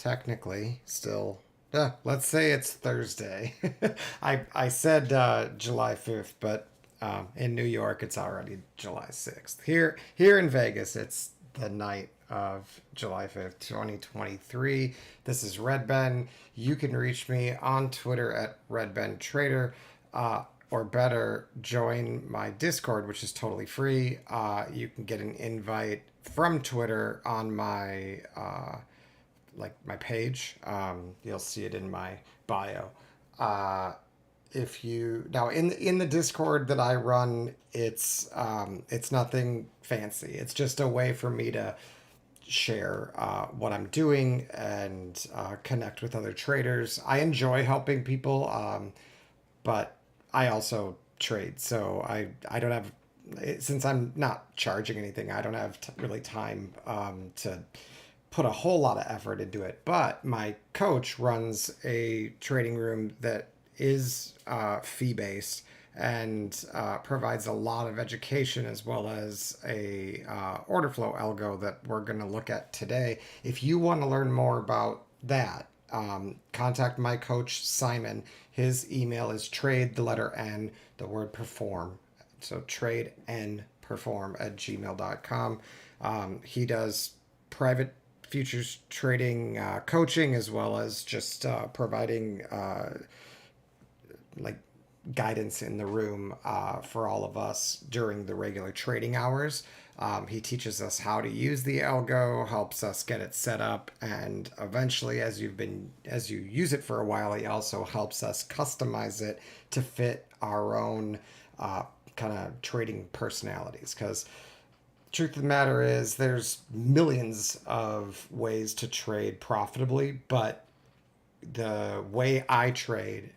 technically still. Let's say it's Thursday. I said July 5th, but in New York it's already July 6th. Here in Vegas, it's the night of July 5th, 2023. This is Red Ben. You can reach me on Twitter at RedBenTrader. Or better, join my Discord, which is totally free. You can get an invite from Twitter on my my page. You'll see it in my bio. If you now in the Discord that I run, it's nothing fancy. It's just a way for me to share what I'm doing and connect with other traders. I enjoy helping people, but I also trade, so I don't have, since I'm not charging anything, I don't have really time to put a whole lot of effort into it. But my coach runs a trading room that is fee based and provides a lot of education as well as a order flow algo that we're going to look at today. If you want to learn more about that, contact my coach Simon. His email is trade the letter N, the word perform. So trade N perform at gmail.com. He does private futures trading coaching as well as just providing like guidance in the room for all of us during the regular trading hours. He teaches us how to use the algo, helps us get it set up, and eventually, as you use it for a while, he also helps us customize it to fit our own kind of trading personalities. Because truth of the matter is, there's millions of ways to trade profitably, but the way I trade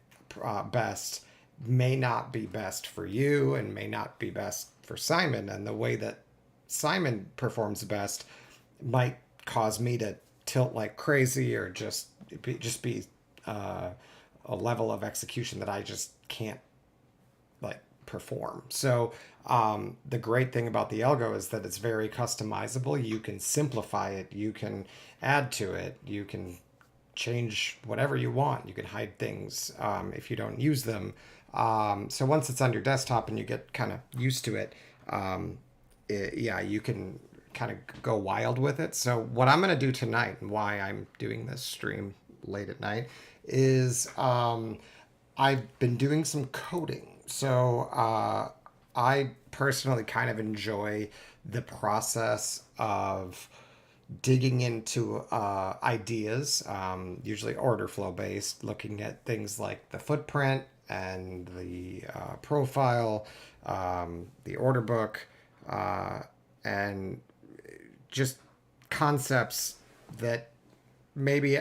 best may not be best for you and may not be best for Simon, and the way that Simon performs best might cause me to tilt like crazy or just be a level of execution that I just can't like perform. So the great thing about the algo is that it's very customizable. You can simplify it, you can add to it, you can change whatever you want, you can hide things if you don't use them. So once it's on your desktop and you get kind of used to it, yeah, you can kind of go wild with it. So what I'm going to do tonight, and why I'm doing this stream late at night, is I've been doing some coding. So I personally kind of enjoy the process of digging into ideas, usually order flow based, looking at things like the footprint and the profile, the order book, and just concepts that maybe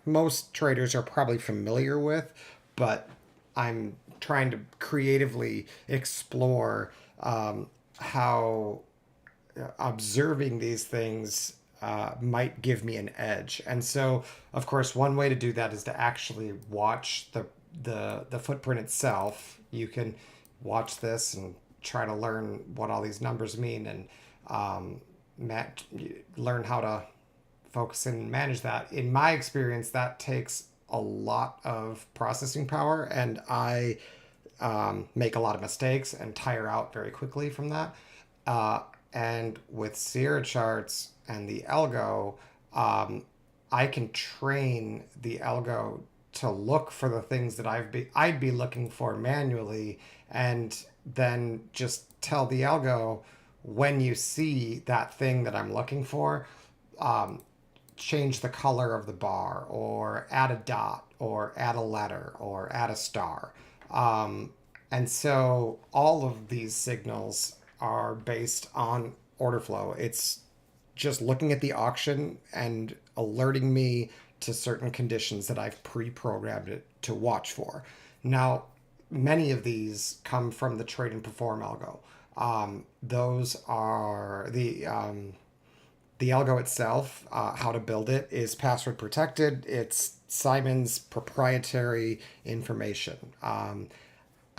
most traders are probably familiar with, but I'm trying to creatively explore how observing these things might give me an edge. And so, of course, one way to do that is to actually watch the footprint itself. You can watch this and try to learn what all these numbers mean and learn how to focus and manage that. In my experience, that takes a lot of processing power, and I make a lot of mistakes and tire out very quickly from that. And with Sierra charts and the algo, I can train the algo to look for the things that I'd be looking for manually, and then just tell the algo, when you see that thing that I'm looking for, change the color of the bar, or add a dot, or add a letter, or add a star. And so all of these signals are based on order flow. It's just looking at the auction and alerting me to certain conditions that I've pre-programmed it to watch for. Now, many of these come from the trade and perform algo. Those are the algo itself. How to build it is password protected. It's Simon's proprietary information.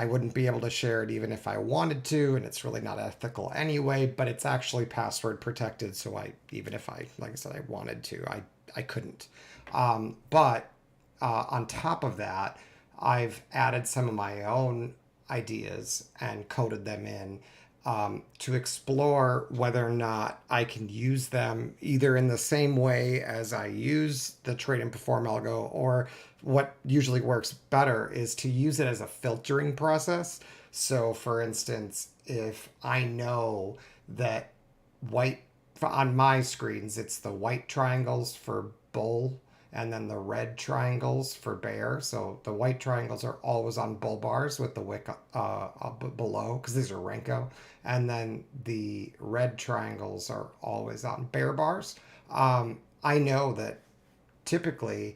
I wouldn't be able to share it even if I wanted to, and it's really not ethical anyway, but it's actually password protected. So even if I, like I said, I wanted to, I couldn't. But on top of that, I've added some of my own ideas and coded them in to explore whether or not I can use them either in the same way as I use the trade and perform algo, or what usually works better is to use it as a filtering process. So, for instance, if I know that white on my screens, it's the white triangles for bull and then the red triangles for bear. So the white triangles are always on bull bars with the wick below because these are Renko. And then the red triangles are always on bear bars. I know that typically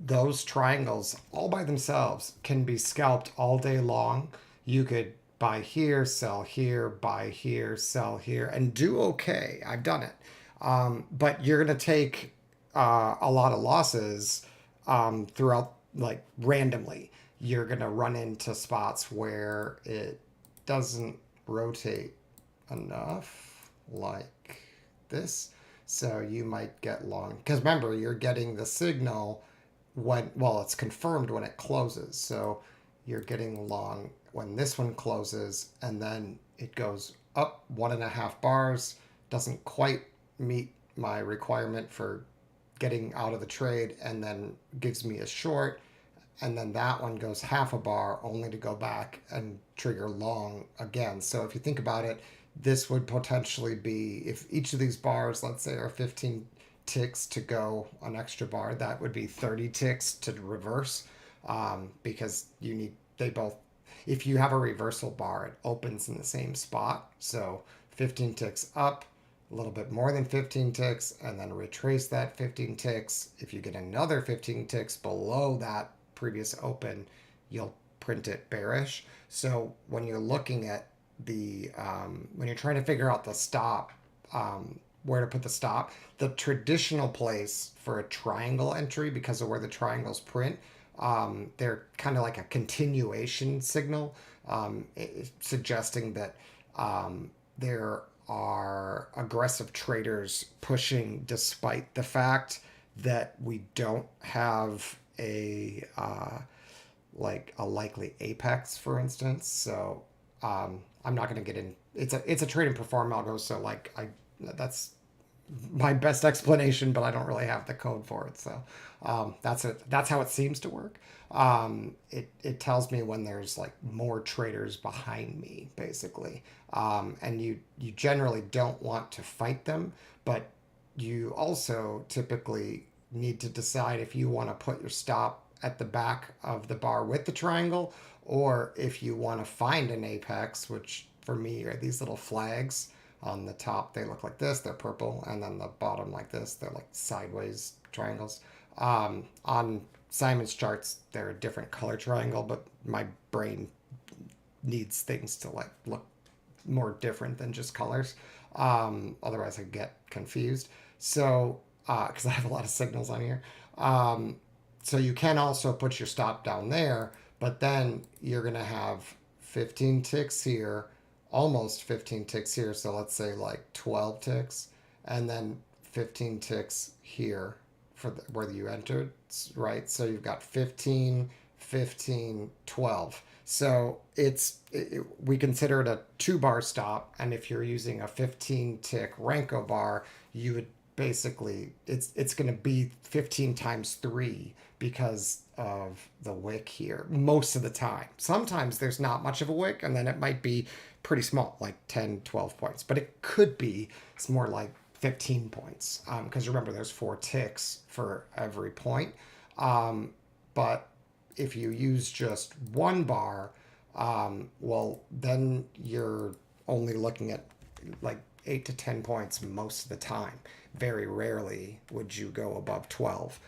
those triangles all by themselves can be scalped all day long. You could buy here, sell here, buy here, sell here, and do okay. I've done it. But you're going to take a lot of losses throughout, like randomly. You're going to run into spots where it doesn't rotate enough, like this. So you might get long. Because remember, you're getting the signal when, well, it's confirmed when it closes. So you're getting long when this one closes, and then it goes up 1.5 bars, doesn't quite meet my requirement for getting out of the trade, and then gives me a short, and then that one goes half a bar only to go back and trigger long again. So if you think about it, this would potentially be, if each of these bars, let's say, are 15 ticks to go an extra bar, that would be 30 ticks to reverse, because you need, they both, if you have a reversal bar, it opens in the same spot. So 15 ticks up, a little bit more than 15 ticks, and then retrace that 15 ticks. If you get another 15 ticks below that previous open, you'll print it bearish. So when you're looking at the, when you're trying to figure out the stop, where to put the stop, the traditional place for a triangle entry, because of where the triangles print, they're kind of like a continuation signal, suggesting that there are aggressive traders pushing despite the fact that we don't have a like a likely apex, for instance. So I'm not going to get in. It's a trade and perform algo, so like that's my best explanation, but I don't really have the code for it. So that's it. That's how it seems to work. It tells me when there's like more traders behind me, basically. And you generally don't want to fight them, but you also typically need to decide if you want to put your stop at the back of the bar with the triangle, or if you want to find an apex, which for me are these little flags. On the top, they look like this, they're purple, and then the bottom like this, they're like sideways triangles. On Simon's charts, they're a different color triangle, but my brain needs things to like look more different than just colors. Otherwise, I get confused. So, because I have a lot of signals on here. So you can also put your stop down there, but then you're going to have 15 ticks here, almost 15 ticks here. So let's say like 12 ticks, and then 15 ticks here for where you entered, right? So you've got 15, 15, 12. So we consider it a 2-bar stop. And if you're using a 15 tick Renko bar, you would basically, it's going to be 15 times 3 because of the wick here most of the time. Sometimes there's not much of a wick, and then it might be pretty small, like 10, 12 points. But it could be, it's more like 15 points. Because remember, there's 4 ticks for every point. But if you use just 1 bar, well, then you're only looking at like 8 to 10 points most of the time. Very rarely would you go above 12.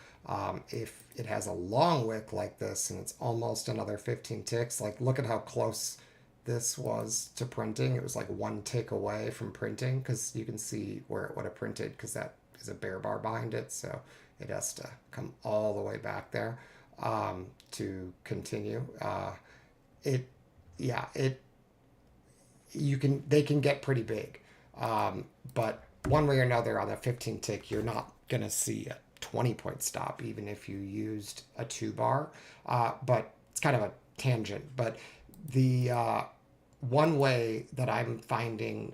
If it has a long wick like this and it's almost another 15 ticks, like look at how close this was to printing. It was like 1 tick away from printing, because you can see where it would have printed, because that is a bear bar behind it. So it has to come all the way back there to continue. They can get pretty big. But one way or another on a 15 tick, you're not going to see 20-point stop, even if you used a 2 bar. But it's kind of a tangent. But the one way that I'm finding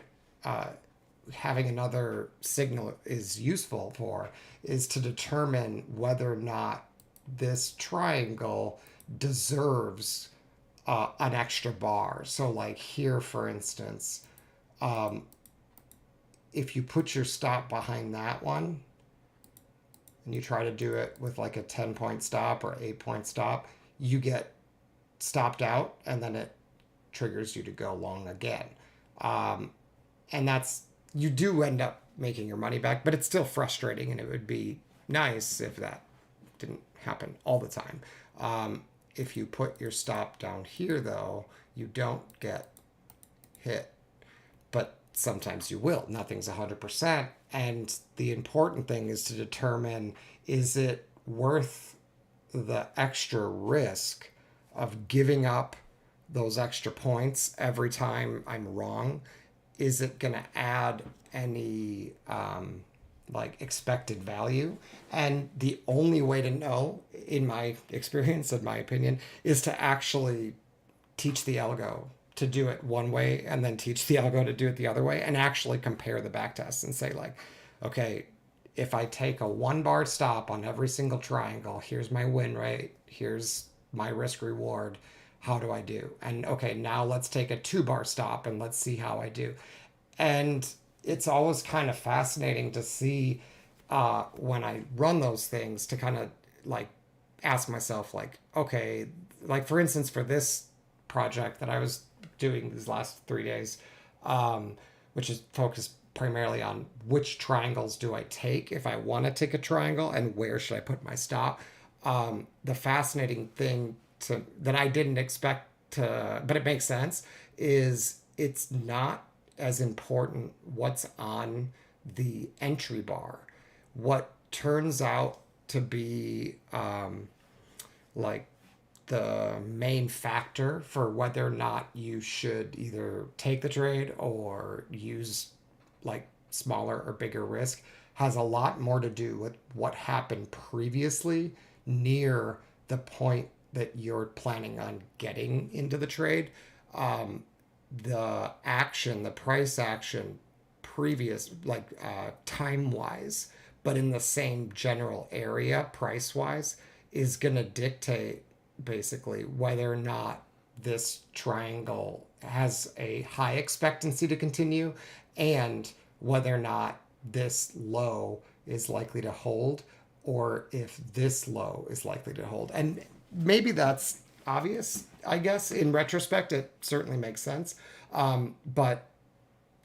having another signal is useful for is to determine whether or not this triangle deserves an extra bar. So, like here, for instance, if you put your stop behind that one and you try to do it with like a 10-point stop or 8-point stop, you get stopped out and then it triggers you to go long again. And that's, you do end up making your money back, but it's still frustrating, and it would be nice if that didn't happen all the time. If you put your stop down here, though, you don't get hit, but sometimes you will. Nothing's 100%. And the important thing is to determine, is it worth the extra risk of giving up those extra points every time I'm wrong? Is it going to add any like expected value? And the only way to know, in my experience, in my opinion, is to actually teach the algo to do it one way and then teach the algo to do it the other way, and actually compare the backtests and say, like, okay, if I take a 1 bar stop on every single triangle, here's my win rate, here's my risk reward, how do I do? And okay, now let's take a 2 bar stop and let's see how I do. And it's always kind of fascinating to see when I run those things, to kind of like ask myself, like, okay, like for instance, for this project that I was doing these last 3 days, which is focused primarily on which triangles do I take if I want to take a triangle, and where should I put my stop. The fascinating thing that I didn't expect to, but it makes sense, is it's not as important what's on the entry bar. What turns out to be like the main factor for whether or not you should either take the trade or use like smaller or bigger risk has a lot more to do with what happened previously near the point that you're planning on getting into the trade. The action, the price action previous, like time wise, but in the same general area price wise, is going to dictate basically whether or not this triangle has a high expectancy to continue, and whether or not this low is likely to hold, or if this low is likely to hold. And maybe that's obvious, I guess. In retrospect, it certainly makes sense. But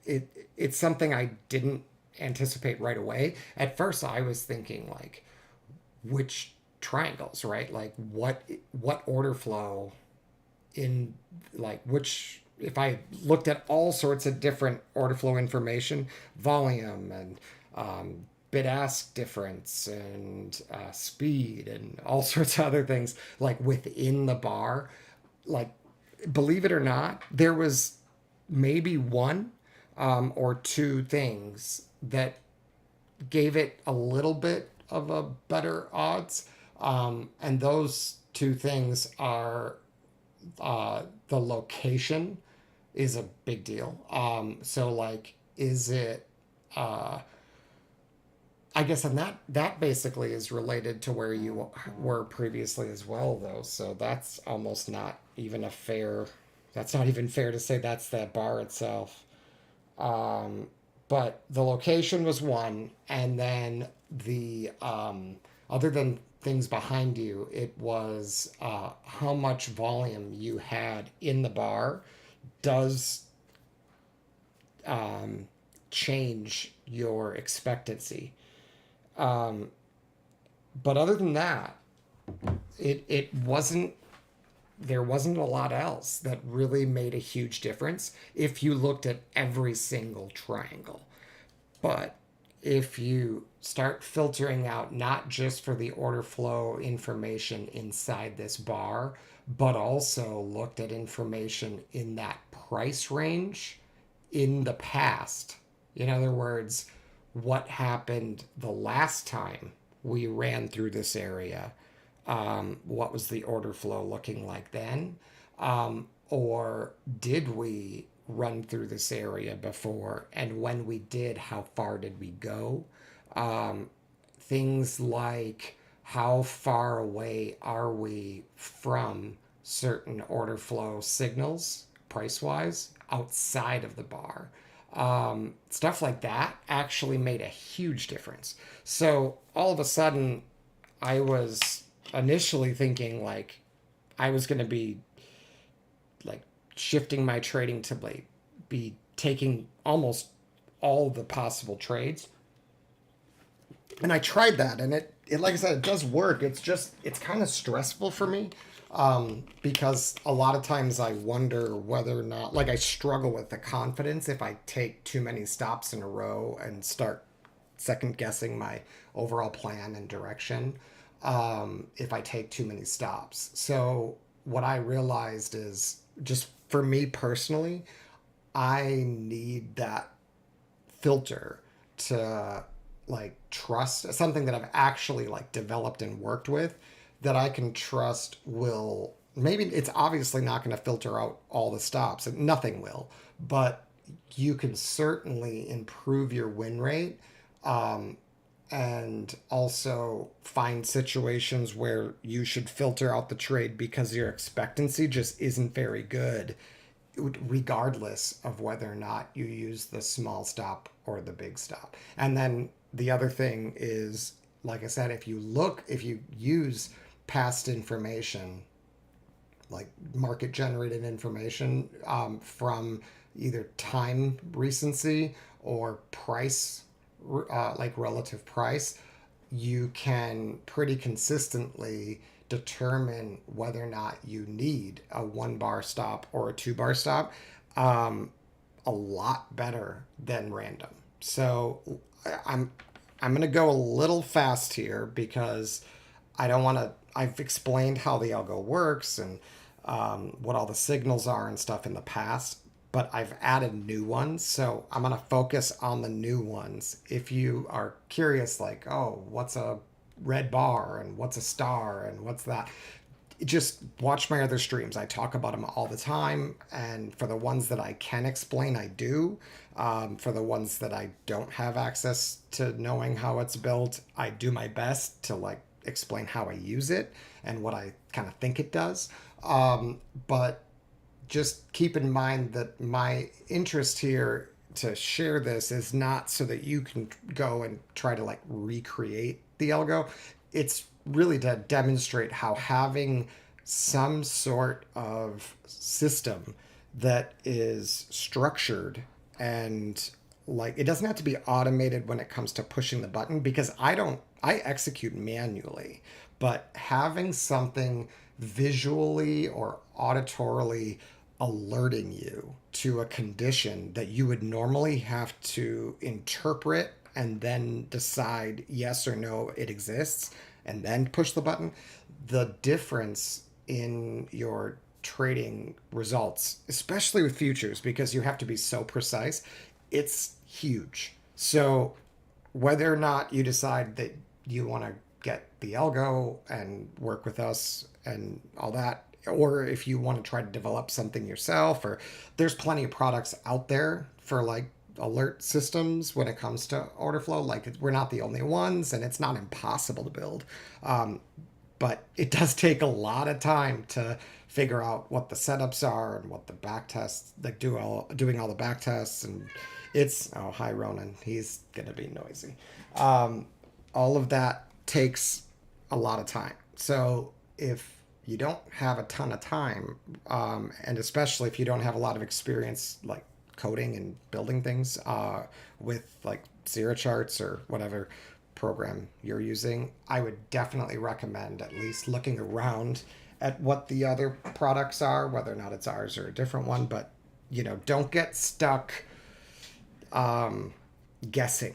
it's something I didn't anticipate right away. At first, I was thinking, like, which triangles, right? Like, what order flow in, like, which, if I looked at all sorts of different order flow information, volume and bid ask difference and speed and all sorts of other things, like within the bar, like, believe it or not, there was maybe one or two things that gave it a little bit of a better odds. And those two things are the location is a big deal. So, like, is it, I guess, and that basically is related to where you were previously as well, though. So that's almost not even that's not even fair to say that's that bar itself. But the location was one, and then the, other than things behind you, it was how much volume you had in the bar does change your expectancy. But other than that, it wasn't, there wasn't a lot else that really made a huge difference if you looked at every single triangle. But if you start filtering out not just for the order flow information inside this bar, but also looked at information in that price range in the past, in other words, what happened the last time we ran through this area, what was the order flow looking like then? Or did we run through this area before? And when we did, how far did we go? Things like how far away are we from certain order flow signals, price wise, outside of the bar? Stuff like that actually made a huge difference. So all of a sudden, I was initially thinking like I was going to be like shifting my trading to like be taking almost all the possible trades. And I tried that, and it like I said, it does work. It's kind of stressful for me, because a lot of times I wonder whether or not, like, I struggle with the confidence if I take too many stops in a row and start second guessing my overall plan and direction, if I take too many stops. So what I realized is, just for me personally, I need that filter to like trust, something that I've actually like developed and worked with, that I can trust will, maybe it's obviously not going to filter out all the stops, and nothing will, but you can certainly improve your win rate, and also find situations where you should filter out the trade because your expectancy just isn't very good, regardless of whether or not you use the small stop or the big stop. And then the other thing is, like I said, if you use past information, like market generated information, from either time recency or price, like relative price, you can pretty consistently determine whether or not you need a 1 bar stop or a 2 bar stop, a lot better than random. So I'm I'm going to go a little fast here because I don't want to. I've explained how the algo works and what all the signals are and stuff in the past, but I've added new ones. So I'm going to focus on the new ones. If you are curious, like, oh, what's a red bar and what's a star and what's that? Just watch my other streams. I talk about them all the time. And for the ones that I can explain, I do. For the ones that I don't have access to knowing how it's built, I do my best to like explain how I use it and what I kind of think it does. But just keep in mind that my interest here to share this is not so that you can go and try to like recreate the algo. It's really to demonstrate how having some sort of system that is structured and like it doesn't have to be automated when it comes to pushing the button, because I execute manually, but having something visually or auditorily alerting you to a condition that you would normally have to interpret and then decide yes or no it exists and then push the button, the difference in your trading results, especially with futures, because you have to be so precise, it's huge. So whether or not you decide that you want to get the algo and work with us and all that, or if you want to try to develop something yourself, or there's plenty of products out there for like alert systems when it comes to order flow. Like we're not the only ones, and it's not impossible to build, but it does take a lot of time to figure out what the setups are and what the back tests, like doing all the back tests. And it's, oh, hi Ronan, he's gonna be noisy. All of that takes a lot of time. So if you don't have a ton of time, and especially if you don't have a lot of experience like coding and building things with like zero charts or whatever program you're using, I would definitely recommend at least looking around at what the other products are, whether or not it's ours or a different one. But don't get stuck guessing,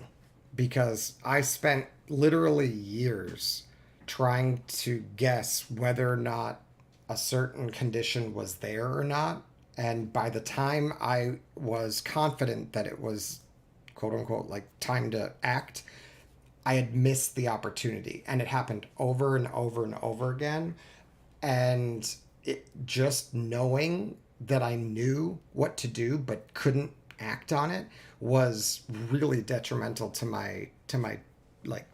because I spent literally years trying to guess whether or not a certain condition was there or not. And by the time I was confident that it was quote unquote like time to act, I had missed the opportunity, and it happened over and over and over again. And it just knowing that I knew what to do but couldn't act on it was really detrimental to my like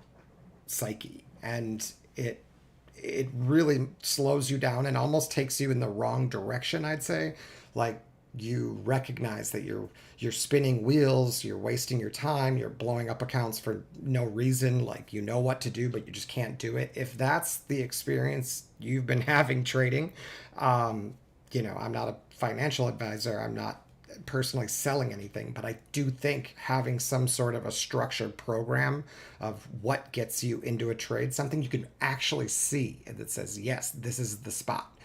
psyche. And it really slows you down and almost takes you in the wrong direction, I'd say. Like, you recognize that you're spinning wheels, you're wasting your time, you're blowing up accounts for no reason. Like, you know what to do but you just can't do it. If that's the experience you've been having trading, I'm not a financial advisor, I'm not personally selling anything, but I do think having some sort of a structured program of what gets you into a trade, something you can actually see that says, yes, this is the spot.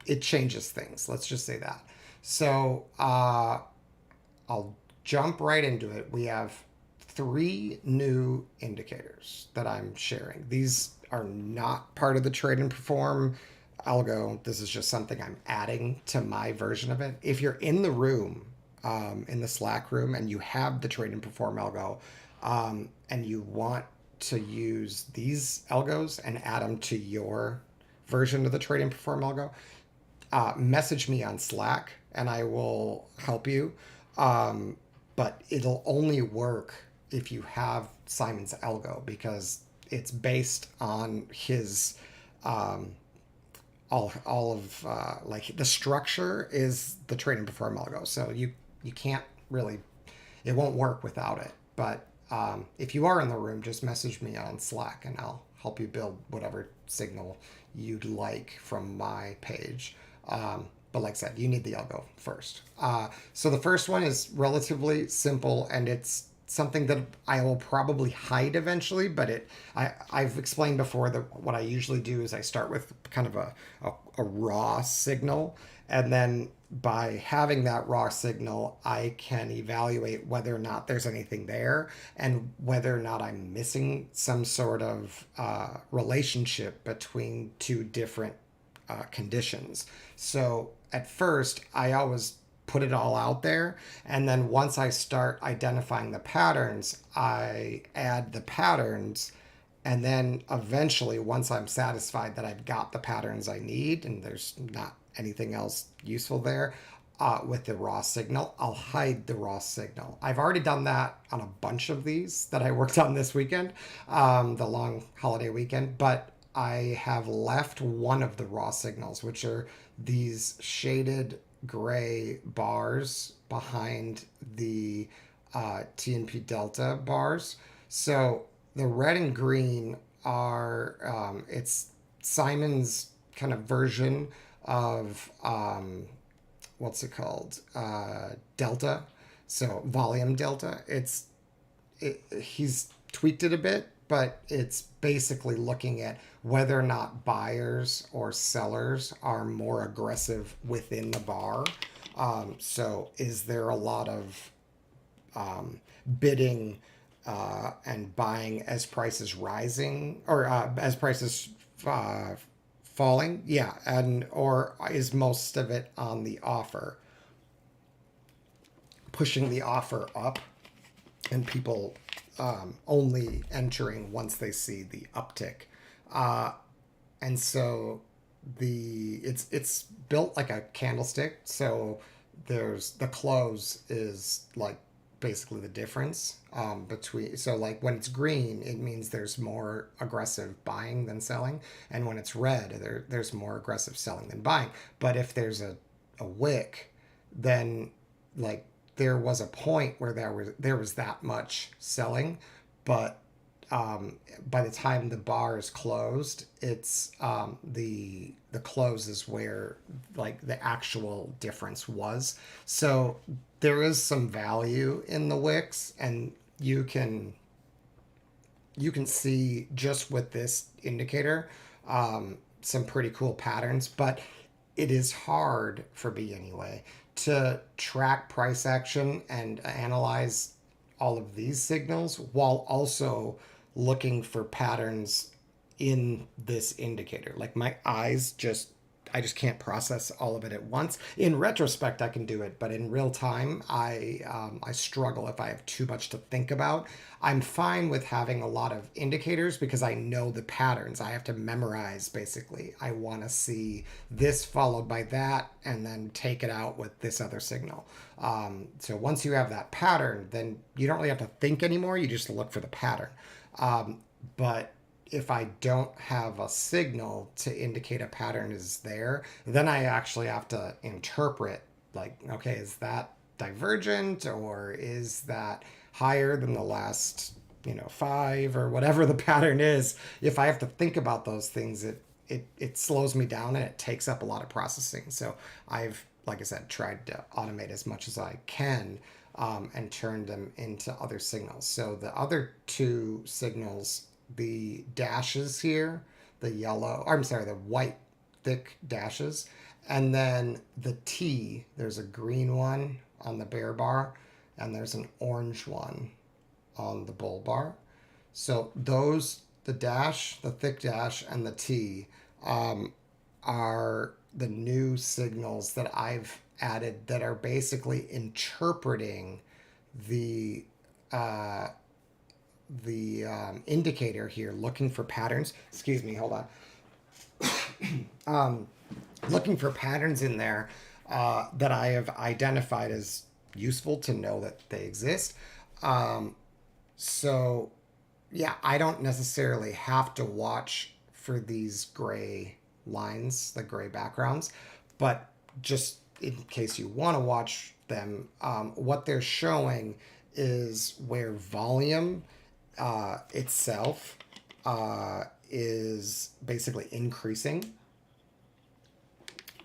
It changes things. Let's just say that. So I'll jump right into it. We have three new indicators that I'm sharing. These are not part of the trade and perform algo. This is just something I'm adding to my version of it. If you're in the room, in the Slack room, and you have the trade and perform algo, and you want to use these algos and add them to your version of the trade and perform algo, message me on Slack and I will help you. But it'll only work if you have Simon's algo, because it's based on his all of like the structure is the trade and perform algo. So you can't really, it won't work without it. But if you are in the room, just message me on Slack and I'll help you build whatever signal you'd like from my page. But like I said, you need the algo first. So the first one is relatively simple, and it's something that I will probably hide eventually. But I've explained before that what I usually do is I start with kind of a raw signal, and then by having that raw signal, I can evaluate whether or not there's anything there and whether or not I'm missing some sort of relationship between two different conditions. So at first, I always put it all out there. And then once I start identifying the patterns, I add the patterns. And then eventually, once I'm satisfied that I've got the patterns I need and there's not anything else useful there, with the raw signal, I'll hide the raw signal. I've already done that on a bunch of these that I worked on this weekend, the long holiday weekend. But I have left one of the raw signals, which are these shaded gray bars behind the TNP delta bars. So the red and green are, it's Simon's kind of version of, what's it called? Delta. So volume delta. He's tweaked it a bit, but it's basically looking at whether or not buyers or sellers are more aggressive within the bar. So is there a lot of bidding and buying as prices rising, or as prices falling? Yeah, and or is most of it on the offer, pushing the offer up, and people only entering once they see the uptick. And so it's built like a candlestick. So there's the close is like basically the difference between. So like when it's green, it means there's more aggressive buying than selling, and when it's red, there's more aggressive selling than buying. But if there's a wick, then like there was a point where there was that much selling, but by the time the bar is closed, it's the close is where like the actual difference was. So there is some value in the wicks, and you can see just with this indicator some pretty cool patterns, but it is hard for me anyway to track price action and analyze all of these signals while also looking for patterns in this indicator. Like my eyes just, I just can't process all of it at once. In retrospect, I can do it, but in real time, I struggle if I have too much to think about. I'm fine with having a lot of indicators because I know the patterns. I have to memorize basically. I want to see this followed by that, and then take it out with this other signal. So once you have that pattern, then you don't really have to think anymore. You just look for the pattern. But if I don't have a signal to indicate a pattern is there, then I actually have to interpret, like, okay, is that divergent, or is that higher than the last, 5, or whatever the pattern is. If I have to think about those things, it slows me down and it takes up a lot of processing. So I've, like I said, tried to automate as much as I can, and turn them into other signals. So the other two signals, the dashes here, the yellow, I'm sorry, the white thick dashes, and then the T, there's a green one on the bear bar, and there's an orange one on the bull bar. So those, the dash, the thick dash, and the T, are the new signals that I've added that are basically interpreting the uh, indicator here, looking for patterns. Excuse me, hold on. Looking for patterns in there that I have identified as useful to know that they exist. So, yeah, I don't necessarily have to watch for these gray lines, the gray backgrounds, but just in case you want to watch them, what they're showing is where volume itself is basically increasing.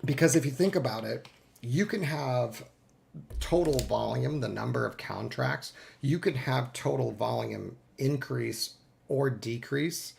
Because if you think about it, you can have total volume, the number of contracts, you can have total volume increase or decrease,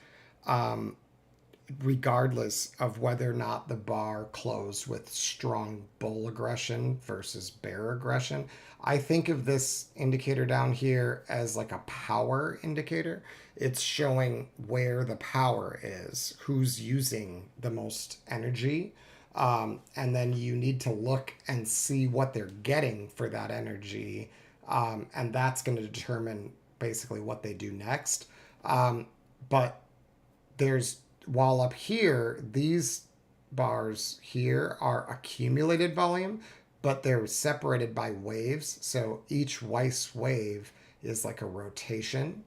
regardless of whether or not the bar closed with strong bull aggression versus bear aggression. I think of this indicator down here as like a power indicator. It's showing where the power is, who's using the most energy. And then you need to look and see what they're getting for that energy. And that's going to determine basically what they do next. But there's, while up here, these bars here are accumulated volume, but they're separated by waves. So each Weiss wave is like a rotation.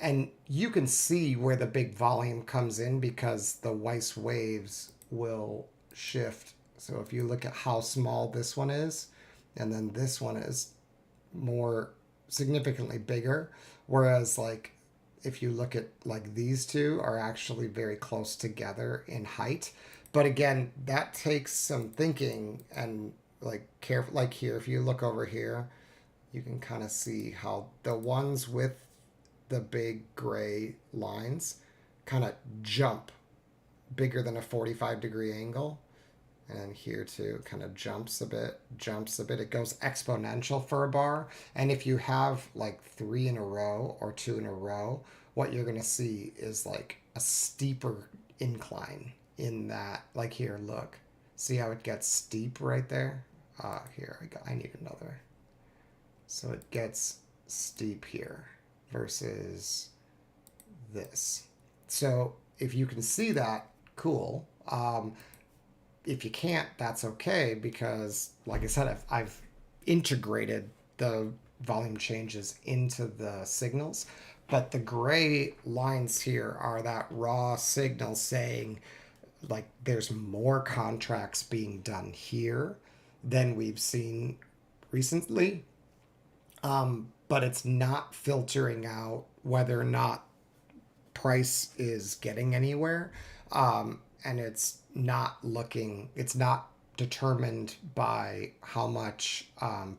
And you can see where the big volume comes in because the Weiss waves will shift. So if you look at how small this one is, and then this one is more significantly bigger, whereas like if you look at like these two are actually very close together in height. But again, that takes some thinking and like care. Like here, if you look over here, you can kind of see how the ones with the big gray lines kind of jump bigger than a 45-degree angle. And here too, kind of jumps a bit. It goes exponential for a bar. And if you have like 3 in a row or 2 in a row, what you're going to see is like a steeper incline in that. Like here, look. See how it gets steep right there? Here, I need another. So it gets steep here versus this. So if you can see that, cool. If you can't, that's okay, because like I said, I've integrated the volume changes into the signals, but the gray lines here are that raw signal saying like there's more contracts being done here than we've seen recently. But it's not filtering out whether or not price is getting anywhere. And it's not determined by how much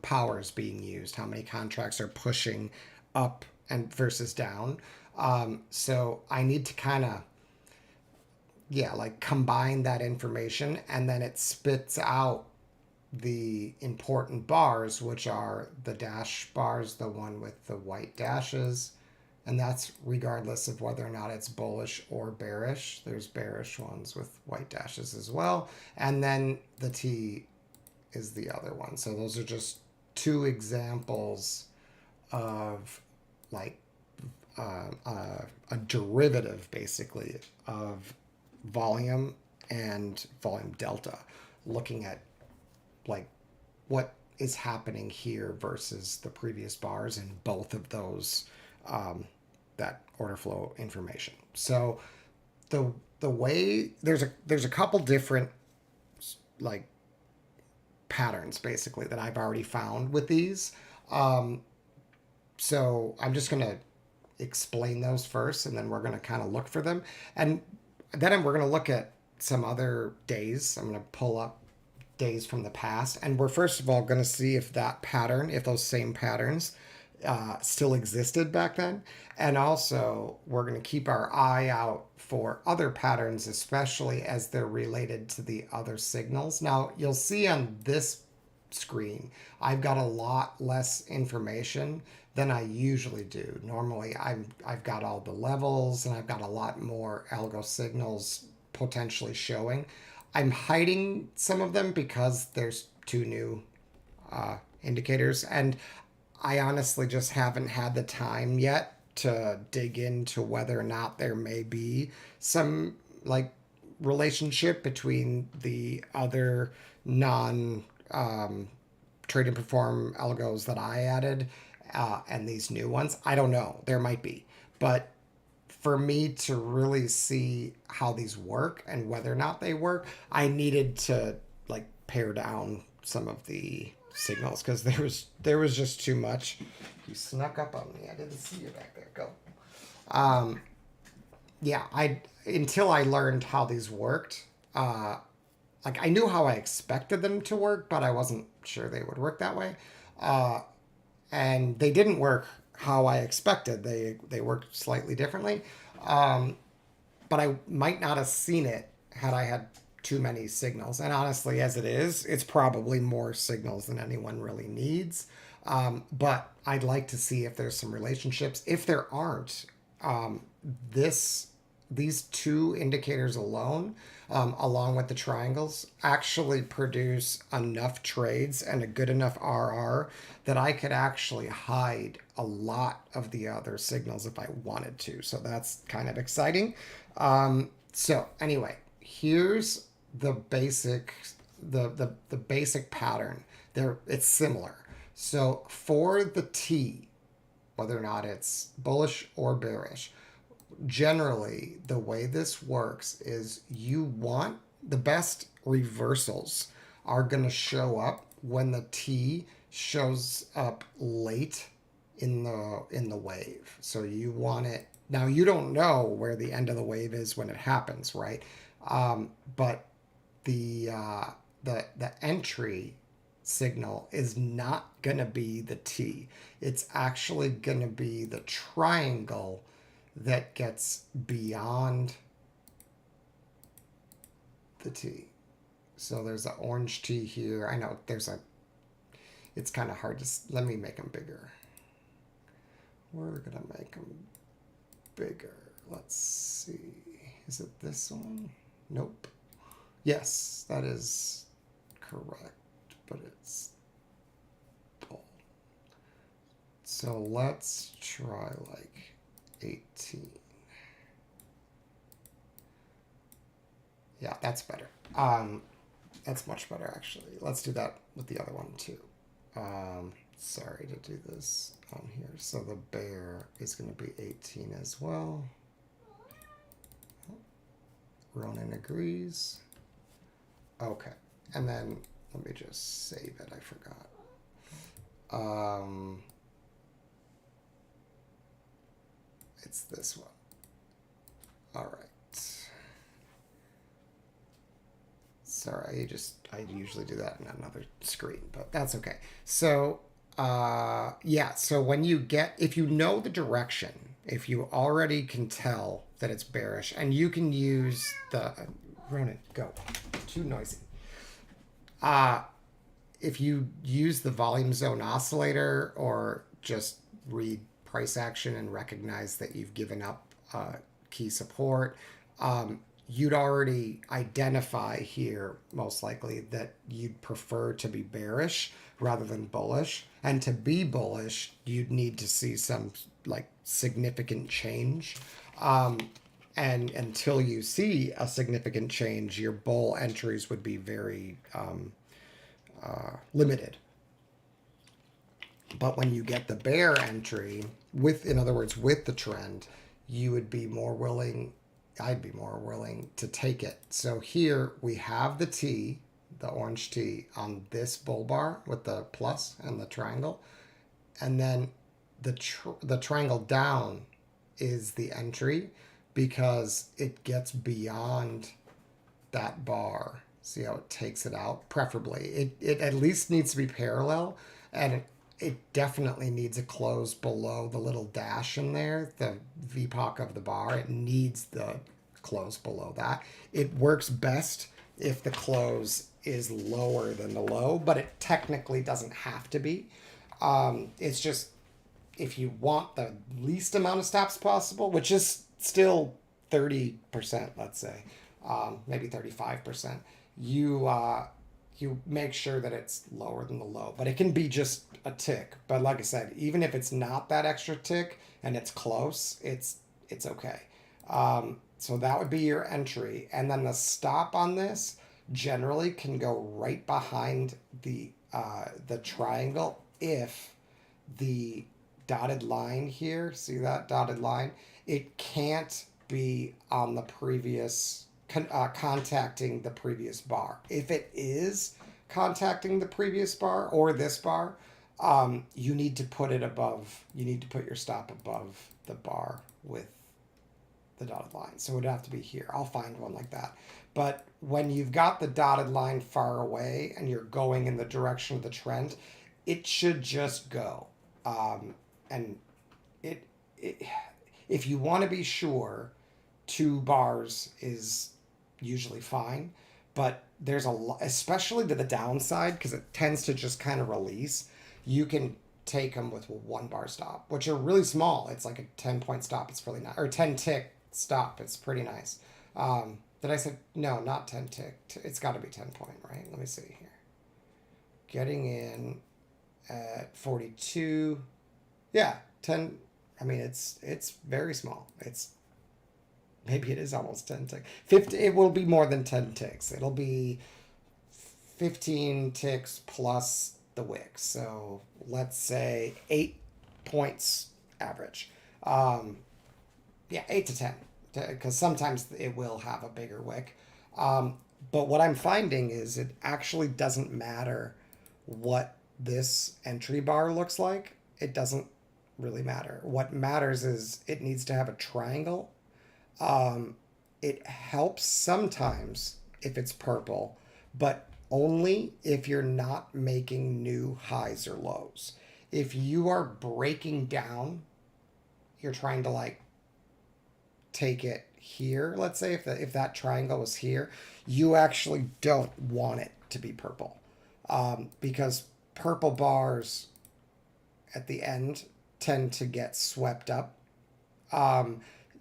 power is being used, how many contracts are pushing up and versus down. So I need to kind of, like combine that information, and then it spits out the important bars, which are the dash bars, the one with the white dashes, And that's regardless of whether or not it's bullish or bearish. There's bearish ones with white dashes as well. And then the T is the other one. So those are just two examples of like a derivative basically of volume and volume delta, looking at like what is happening here versus the previous bars in both of those, that order flow information. So the way there's a couple different like patterns basically that I've already found with these. So I'm just gonna explain those first, and then we're gonna kind of look for them, and then we're gonna look at some other days. I'm gonna pull up days from the past, and we're first of all going to see if that pattern, if those same patterns still existed back then, and also we're going to keep our eye out for other patterns, especially as they're related to the other signals. Now you'll see on this screen I've got a lot less information than I usually do. Normally I've got all the levels and I've got a lot more algo signals potentially showing. I'm hiding some of them because there's two new indicators, and I honestly just haven't had the time yet to dig into whether or not there may be some like relationship between the other non trade and perform algos that I added and these new ones. I don't know. There might be, but for me to really see how these work and whether or not they work, I needed to like pare down some of the signals because there was just too much. You snuck up on me. I didn't see you back there. Go. Yeah, I until I learned how these worked. Like I knew how I expected them to work, but I wasn't sure they would work that way. And they didn't work how I expected. They worked slightly differently. But I might not have seen it had I had too many signals. And honestly, as it is, it's probably more signals than anyone really needs. But I'd like to see if there's some relationships. If there aren't, these two indicators alone, along with the triangles, actually produce enough trades and a good enough RR that I could actually hide a lot of the other signals if I wanted to. So that's kind of exciting. So anyway, here's the basic the basic pattern. It's similar. So for the T, whether or not it's bullish or bearish, generally the way this works is you want the best reversals are going to show up when the T shows up late in the wave. So you want it now. You don't know where the end of the wave is when it happens, right? But the entry signal is not going to be the T. It's actually going to be the triangle that gets beyond the T. So there's an orange T here. I know it's kind of hard to, let me make them bigger. We're going to make them bigger. Let's see. Is it this one? Nope. Yes, that is correct, but it's bold. So let's try like 18. Yeah, that's better. That's much better actually. Let's do that with the other one too. Sorry to do this on here. So the bear is going to be 18 as well. Ronan agrees. Okay, and then let me just save it. I forgot. It's this one. All right. Sorry, I usually do that in another screen, but that's okay. So, yeah, so when you get, if you know the direction, if you already can tell that it's bearish, and you can use the, Ronan, go, too noisy. If you use the volume zone oscillator or just read price action and recognize that you've given up key support, you'd already identify here, most likely, that you'd prefer to be bearish rather than bullish. And to be bullish, you'd need to see some like significant change. And until you see a significant change, your bull entries would be very limited. But when you get the bear entry, in other words, with the trend, you would be more willing, I'd be more willing to take it. So here we have the T, the orange T, on this bull bar with the plus and the triangle. And then the triangle down is the entry because it gets beyond that bar. See how it takes it out? Preferably. It at least needs to be parallel, and it definitely needs a close below the little dash in there, the VPOC of the bar. It needs the close below that. It works best if the close is lower than the low, but it technically doesn't have to be. It's just if you want the least amount of stops possible, which is still 30%, let's say, maybe 35%, you make sure that it's lower than the low. But it can be just a tick. But like I said, even if it's not that extra tick and it's close, it's okay. So that would be your entry. And then the stop on this generally can go right behind the triangle if the dotted line here, see that dotted line? It can't be on the previous, contacting the previous bar. If it is contacting the previous bar or this bar, you need to put it above, you need to put your stop above the bar with the dotted line. So it would have to be here. I'll find one like that. But when you've got the dotted line far away and you're going in the direction of the trend, it should just go. And if you want to be sure, 2 bars is usually fine, but there's a lot, especially to the downside, because it tends to just kind of release. You can take them with 1 bar stop, which are really small. It's like a 10-point stop. It's really nice, or 10 tick stop. It's pretty nice. Did I say no? Not 10 tick. It's got to be 10 point, right? Let me see here. Getting in at 42. Yeah, 10. I mean, it's very small. Maybe it is almost 10 ticks. 50. It will be more than 10 ticks. It'll be 15 ticks plus the wick. So let's say 8 points average. Yeah, 8 to 10, because sometimes it will have a bigger wick. But what I'm finding is it actually doesn't matter what this entry bar looks like. It doesn't really matter. What matters is it needs to have a triangle. It helps sometimes if it's purple, but only if you're not making new highs or lows. If you are breaking down, you're trying to like take it here. Let's say if that triangle was here, you actually don't want it to be purple, because purple bars at the end tend to get swept up.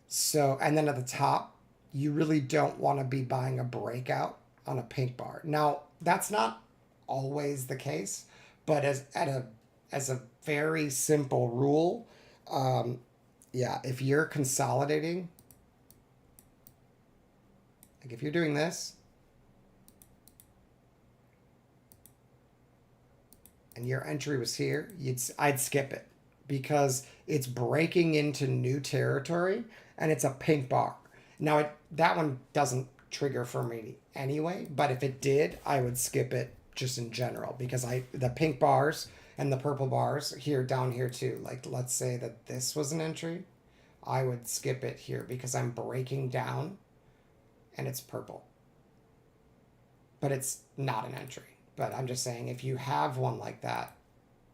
So, and then at the top, you really don't want to be buying a breakout on a pink bar. Now, that's not always the case, but as a very simple rule, yeah, if you're consolidating, like if you're doing this, and your entry was here, I'd skip it, because it's breaking into new territory and it's a pink bar. Now that one doesn't trigger for me anyway, but if it did, I would skip it just in general, because the pink bars and the purple bars here, down here too, like let's say that this was an entry, I would skip it here because I'm breaking down and it's purple. But it's not an entry. But I'm just saying, if you have one like that,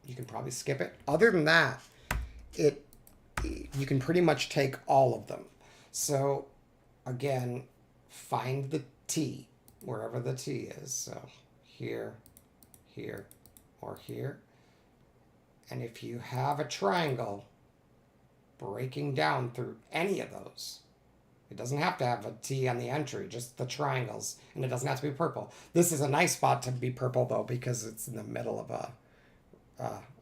you can probably skip it. Other than that, you can pretty much take all of them. So again, find the T, wherever the T is. So here, here, or here. And if you have a triangle, breaking down through any of those. It doesn't have to have a T on the entry, just the triangles, and it doesn't have to be purple. This is a nice spot to be purple though, because it's in the middle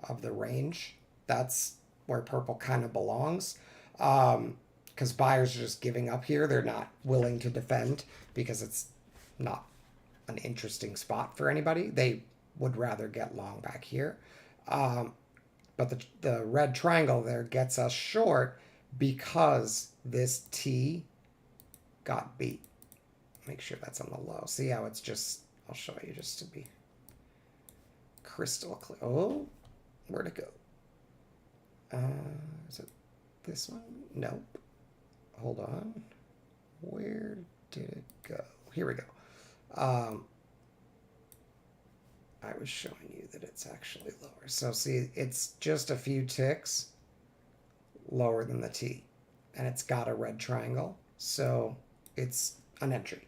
of the range. That's where purple kind of belongs. Because buyers are just giving up here. They're not willing to defend because it's not an interesting spot for anybody. They would rather get long back here. But the red triangle there gets us short because this T got beat. Make sure that's on the low. See how it's just, I'll show you just to be crystal clear. Oh, where'd it go? Is it this one? Nope. Hold on. Where did it go? Here we go. I was showing you that it's actually lower. So see, it's just a few ticks lower than the T. And it's got a red triangle. So it's an entry.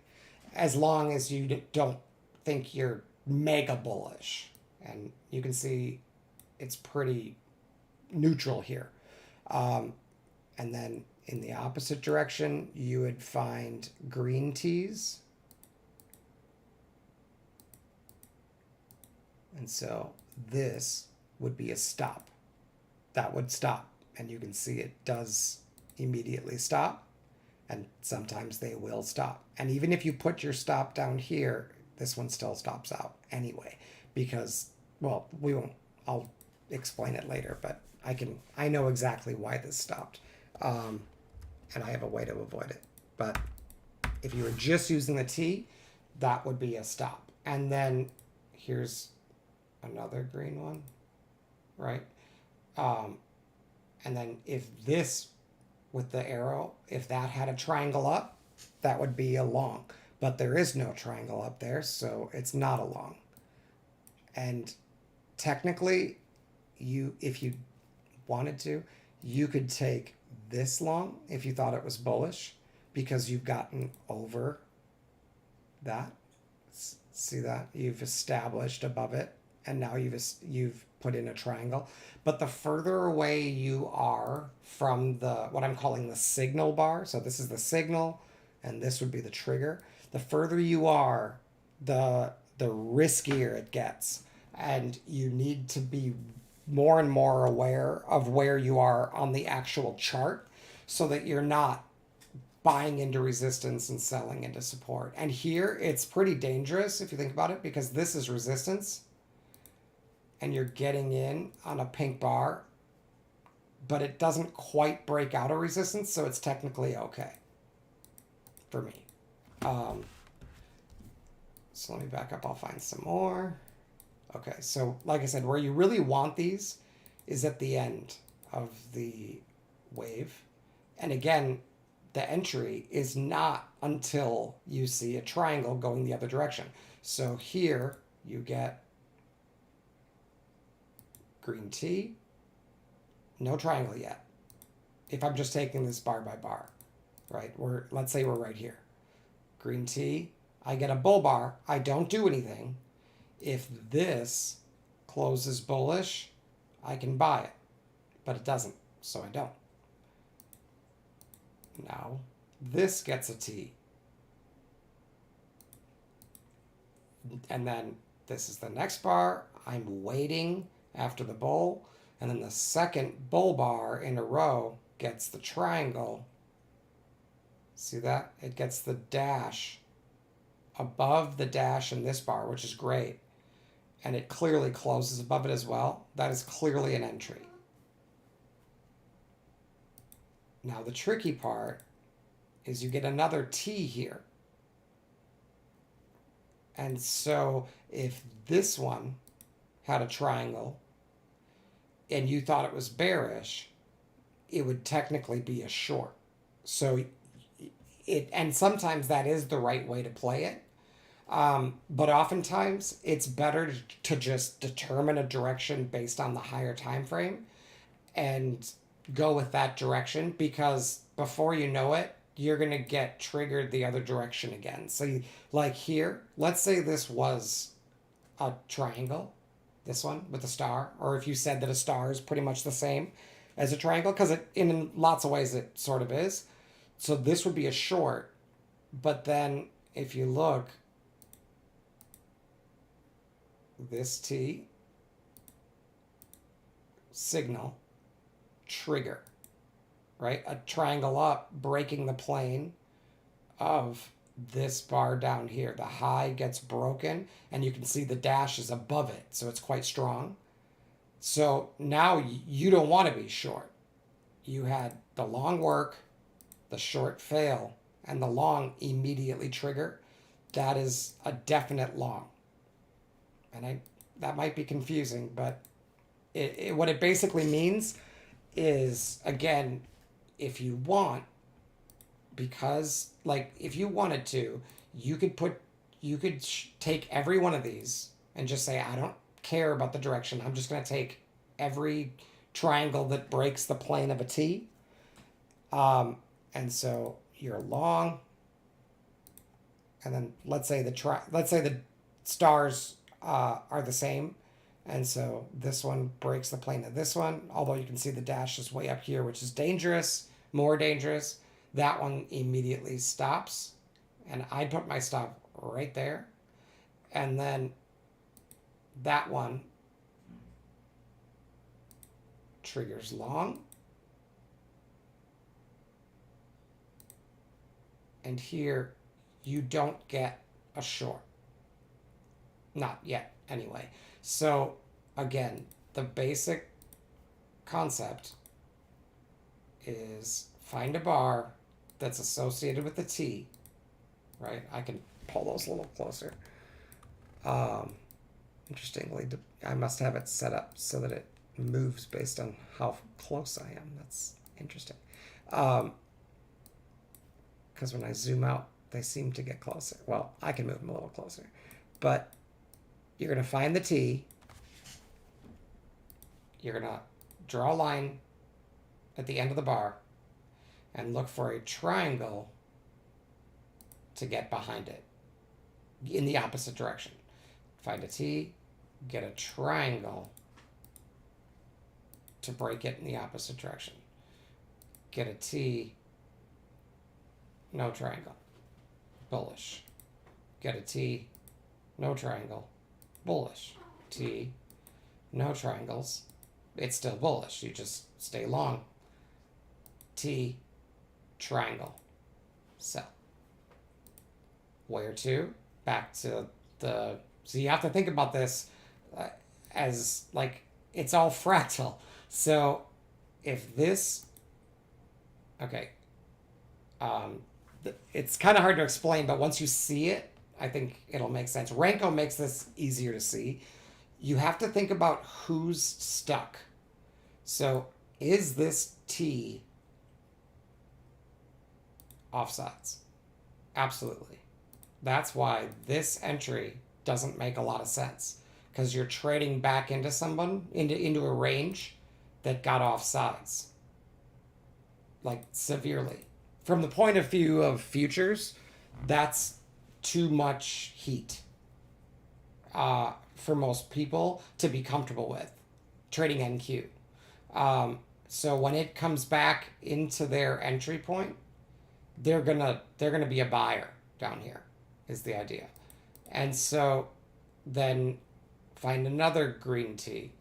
As long as you don't think you're mega bullish. And you can see it's pretty neutral here. And then in the opposite direction, you would find green tees. And so this would be a stop. That would stop. And you can see it does immediately stop. And sometimes they will stop. And even if you put your stop down here, this one still stops out anyway. Because, well, we won't, I'll explain it later, but I know exactly why this stopped. And I have a way to avoid it. But if you were just using the T, that would be a stop. And then here's another green one, right? And then if this with the arrow, if that had a triangle up, that would be a long. But there is no triangle up there, so it's not a long. And technically, if you wanted to, you could take this long if you thought it was bullish, because you've gotten over that. See that? You've established above it, and now you've put in a triangle. But the further away you are from what I'm calling the signal bar, so this is the signal and this would be the trigger, the further you are, the riskier it gets. And you need to be more and more aware of where you are on the actual chart so that you're not buying into resistance and selling into support. And here it's pretty dangerous if you think about it, because this is resistance and you're getting in on a pink bar, but it doesn't quite break out of resistance, so it's technically okay for me. So let me back up. I'll find some more. Okay, so like I said, where you really want these is at the end of the wave. And again, the entry is not until you see a triangle going the other direction. So here you get green T, no triangle yet. If I'm just taking this bar by bar, right? Let's say we're right here. Green T, I get a bull bar, I don't do anything. If this closes bullish, I can buy it, but it doesn't, so I don't. Now, this gets a T. And then this is the next bar. I'm waiting after the bull. And then the second bull bar in a row gets the triangle. See that? It gets the dash above the dash in this bar, which is great. And it clearly closes above it as well. That is clearly an entry. Now the tricky part is you get another T here. And so if this one had a triangle and you thought it was bearish, it would technically be a short. So and sometimes that is the right way to play it. But oftentimes it's better to just determine a direction based on the higher time frame and go with that direction, because before you know it, you're going to get triggered the other direction again. So like here, let's say this was a triangle, this one with a star, or if you said that a star is pretty much the same, as a triangle because in lots of ways it sort of is. So this would be a short, but then if you look, this T, signal, trigger, right? A triangle up, breaking the plane of this bar down here. The high gets broken, and you can see the dash is above it, so it's quite strong. So now you don't want to be short. You had the long work, the short fail, and the long immediately trigger. That is a definite long. And that might be confusing, but what it basically means is, again, if you want, because like if you wanted to, you could take every one of these and just say, I don't care about the direction. I'm just going to take every triangle that breaks the plane of a T. And so you're long, and then let's say the stars are the same, and so this one breaks the plane of this one, although you can see the dash is way up here, which is dangerous, more dangerous. That one immediately stops, and I'd put my stop right there, and then that one triggers long, and here you don't get a short. Not yet, anyway. So, again, the basic concept is find a bar that's associated with the T, right? I can pull those a little closer. Interestingly, I must have it set up so that it moves based on how close I am. That's interesting. Because when I zoom out, they seem to get closer. Well, I can move them a little closer. But you're going to find the T. You're going to draw a line at the end of the bar and look for a triangle to get behind it in the opposite direction. Find a T, get a triangle to break it in the opposite direction. Get a T, no triangle, bullish. Get a T, no triangle, bullish. T, no triangles, it's still bullish. You just stay long. T, triangle, sell. Where to? Back to the... So you have to think about this as like it's all fractal. So if this... Okay. It's kind of hard to explain, but once you see it, I think it'll make sense. Renko makes this easier to see. You have to think about who's stuck. So is this T offsides? Absolutely. That's why this entry doesn't make a lot of sense, because you're trading back into someone, into a range that got offsides, like severely. From the point of view of futures, that's too much heat for most people to be comfortable with trading NQ. So when it comes back into their entry point, they're gonna be a buyer down here, is the idea. And so then find another green T.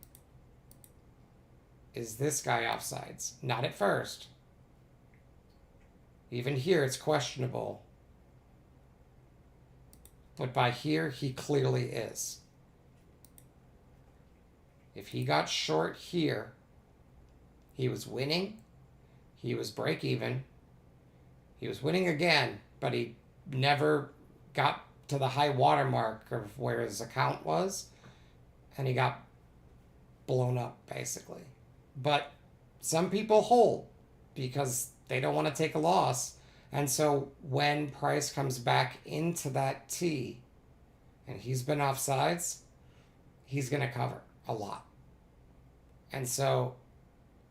Is this guy offsides? Not at first. Even here it's questionable. But by here he clearly is. If he got short here, he was winning, he was break even, he was winning again, but he never got to the high water mark of where his account was, and he got blown up basically. But some people hold because they don't want to take a loss, and so when price comes back into that T and he's been offsides, he's going to cover a lot. And so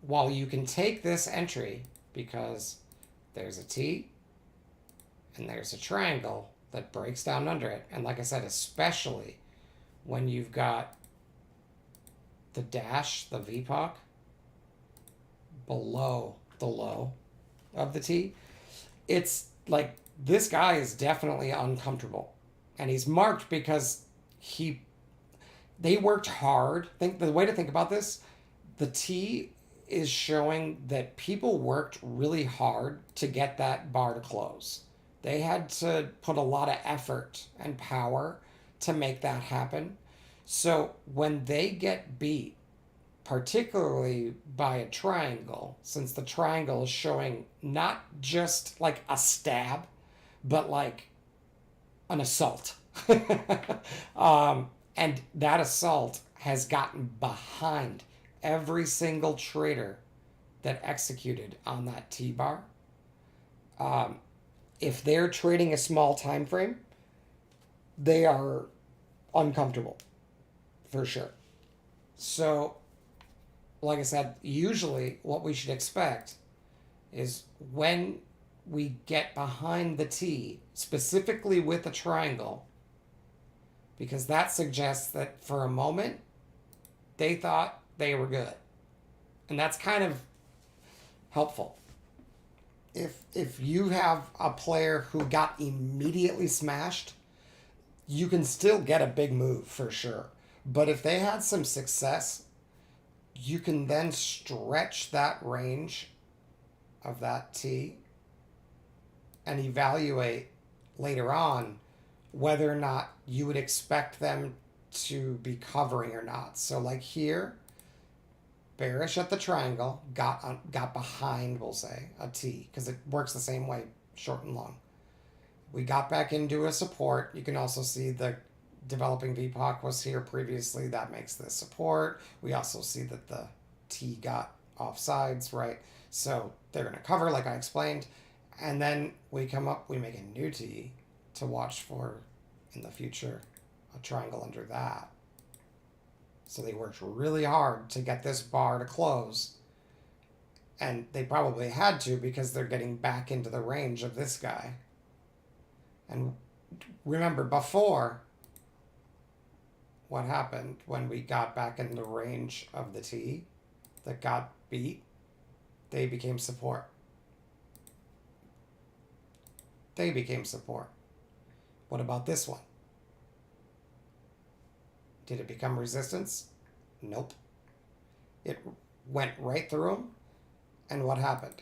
while you can take this entry because there's a T and there's a triangle that breaks down under it, and like I said, especially when you've got the dash, the VPOC, below the low of the T, it's like this guy is definitely uncomfortable. And he's marked because they worked hard. Think the way to think about this, the T is showing that people worked really hard to get that bar to close. They had to put a lot of effort and power to make that happen. So when they get beat, particularly by a triangle, since the triangle is showing not just like a stab, but like an assault. And that assault has gotten behind every single trader that executed on that T bar. If they're trading a small time frame, they are uncomfortable for sure. So, like I said, usually what we should expect is when we get behind the T, specifically with a triangle, because that suggests that for a moment they thought they were good. And that's kind of helpful. If you have a player who got immediately smashed, you can still get a big move for sure. But if they had some success, you can then stretch that range of that T and evaluate later on whether or not you would expect them to be covering or not. So like here, bearish at the triangle, got behind, we'll say, a T, because it works the same way, short and long. We got back into a support. You can also see the developing VPOC was here previously. That makes this support. We also see that the T got off sides, right? So they're going to cover, like I explained. And then we come up, we make a new T to watch for in the future, a triangle under that. So they worked really hard to get this bar to close. And they probably had to because they're getting back into the range of this guy. And remember before, what happened when we got back in the range of the T that got beat? They became support. They became support. What about this one? Did it become resistance? Nope. It went right through them. And what happened?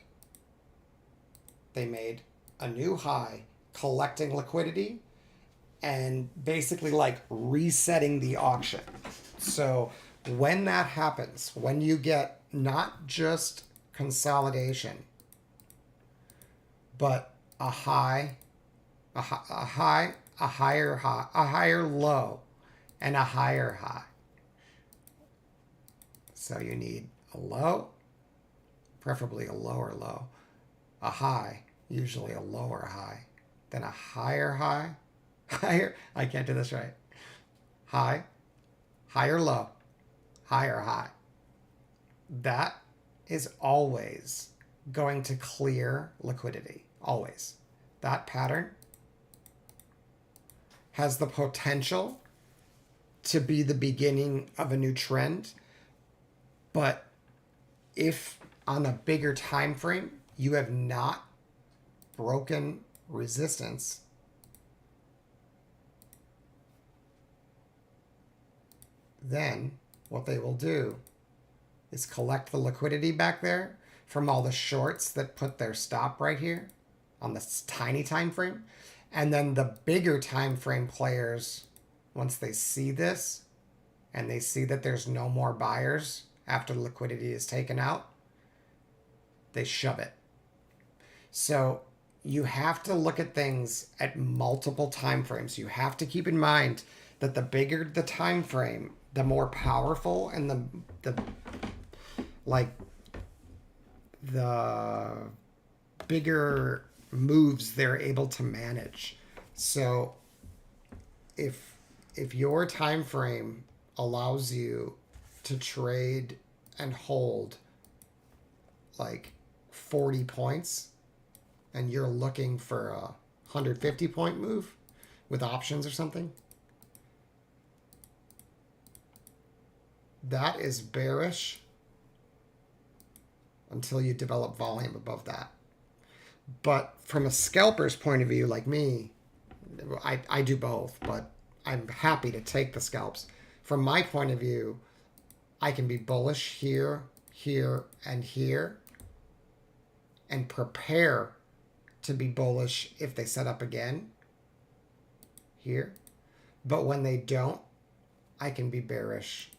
They made a new high, collecting liquidity and basically like resetting the auction. So when that happens, when you get not just consolidation, but a high, a higher low, and a higher high. So you need a low, preferably a lower low, a high, usually a lower high, then a higher high, I can't do this right, high, higher low, higher high. That is always going to clear liquidity, always. That pattern has the potential to be the beginning of a new trend, but if on a bigger time frame you have not broken resistance, then what they will do is collect the liquidity back there from all the shorts that put their stop right here on this tiny time frame, and then the bigger time frame players, once they see this and they see that there's no more buyers after the liquidity is taken out, they shove it. So you have to look at things at multiple time frames. You have to keep in mind that the bigger the time frame, the more powerful and the bigger moves they're able to manage. So if your time frame allows you to trade and hold like 40 points and you're looking for a 150 point move with options or something, that is bearish until you develop volume above that. But from a scalper's point of view, like me, I do both, but I'm happy to take the scalps. From my point of view, I can be bullish here, here, and here, and prepare to be bullish if they set up again here. But when they don't, I can be bearish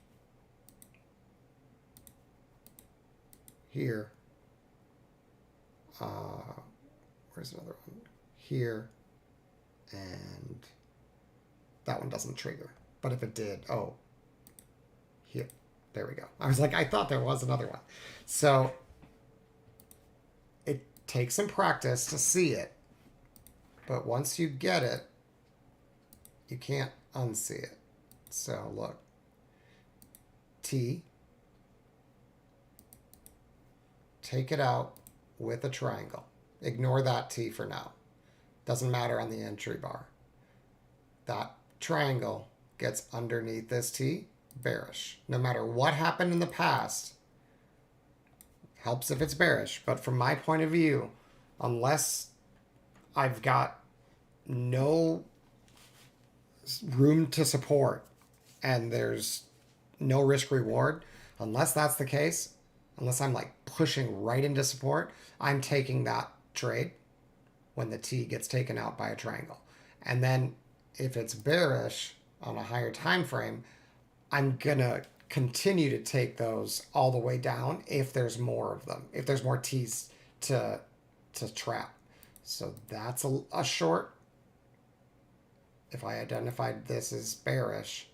here. Where's another one? Here. And that one doesn't trigger. But if it did, oh, here. There we go. I was like, I thought there was another one. So it takes some practice to see it. But once you get it, you can't unsee it. So look. T. Take it out with a triangle. Ignore that T for now. Doesn't matter on the entry bar. That triangle gets underneath this T, bearish. No matter what happened in the past, helps if it's bearish. But from my point of view, unless I've got no room to support and there's no risk reward, unless that's the case, unless I'm like pushing right into support, I'm taking that trade when the T gets taken out by a triangle. And then if it's bearish on a higher time frame, I'm gonna continue to take those all the way down if there's more of them, if there's more T's to trap. So that's a short. If I identified this as bearish,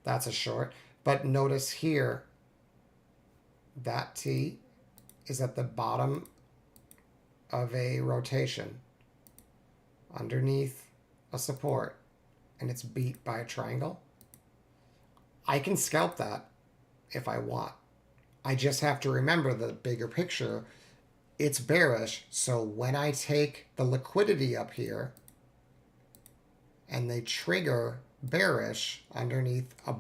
that's a short. But notice here, that T is at the bottom of a rotation underneath a support, and it's beat by a triangle. I can scalp that if I want. I just have to remember the bigger picture. It's bearish, so when I take the liquidity up here and they trigger bearish underneath a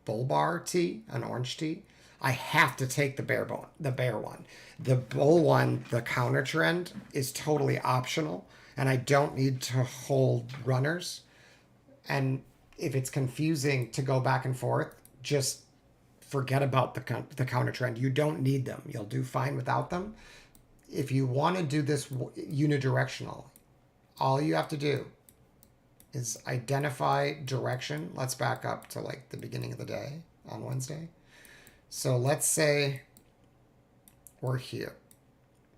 bull bar T, an orange T, I have to take the bear one. The bull one, the counter trend, is totally optional, and I don't need to hold runners. And if it's confusing to go back and forth, just forget about the counter trend. You don't need them. You'll do fine without them. If you want to do this unidirectional, all you have to do is identify direction. Let's back up to like the beginning of the day on Wednesday. So let's say we're here,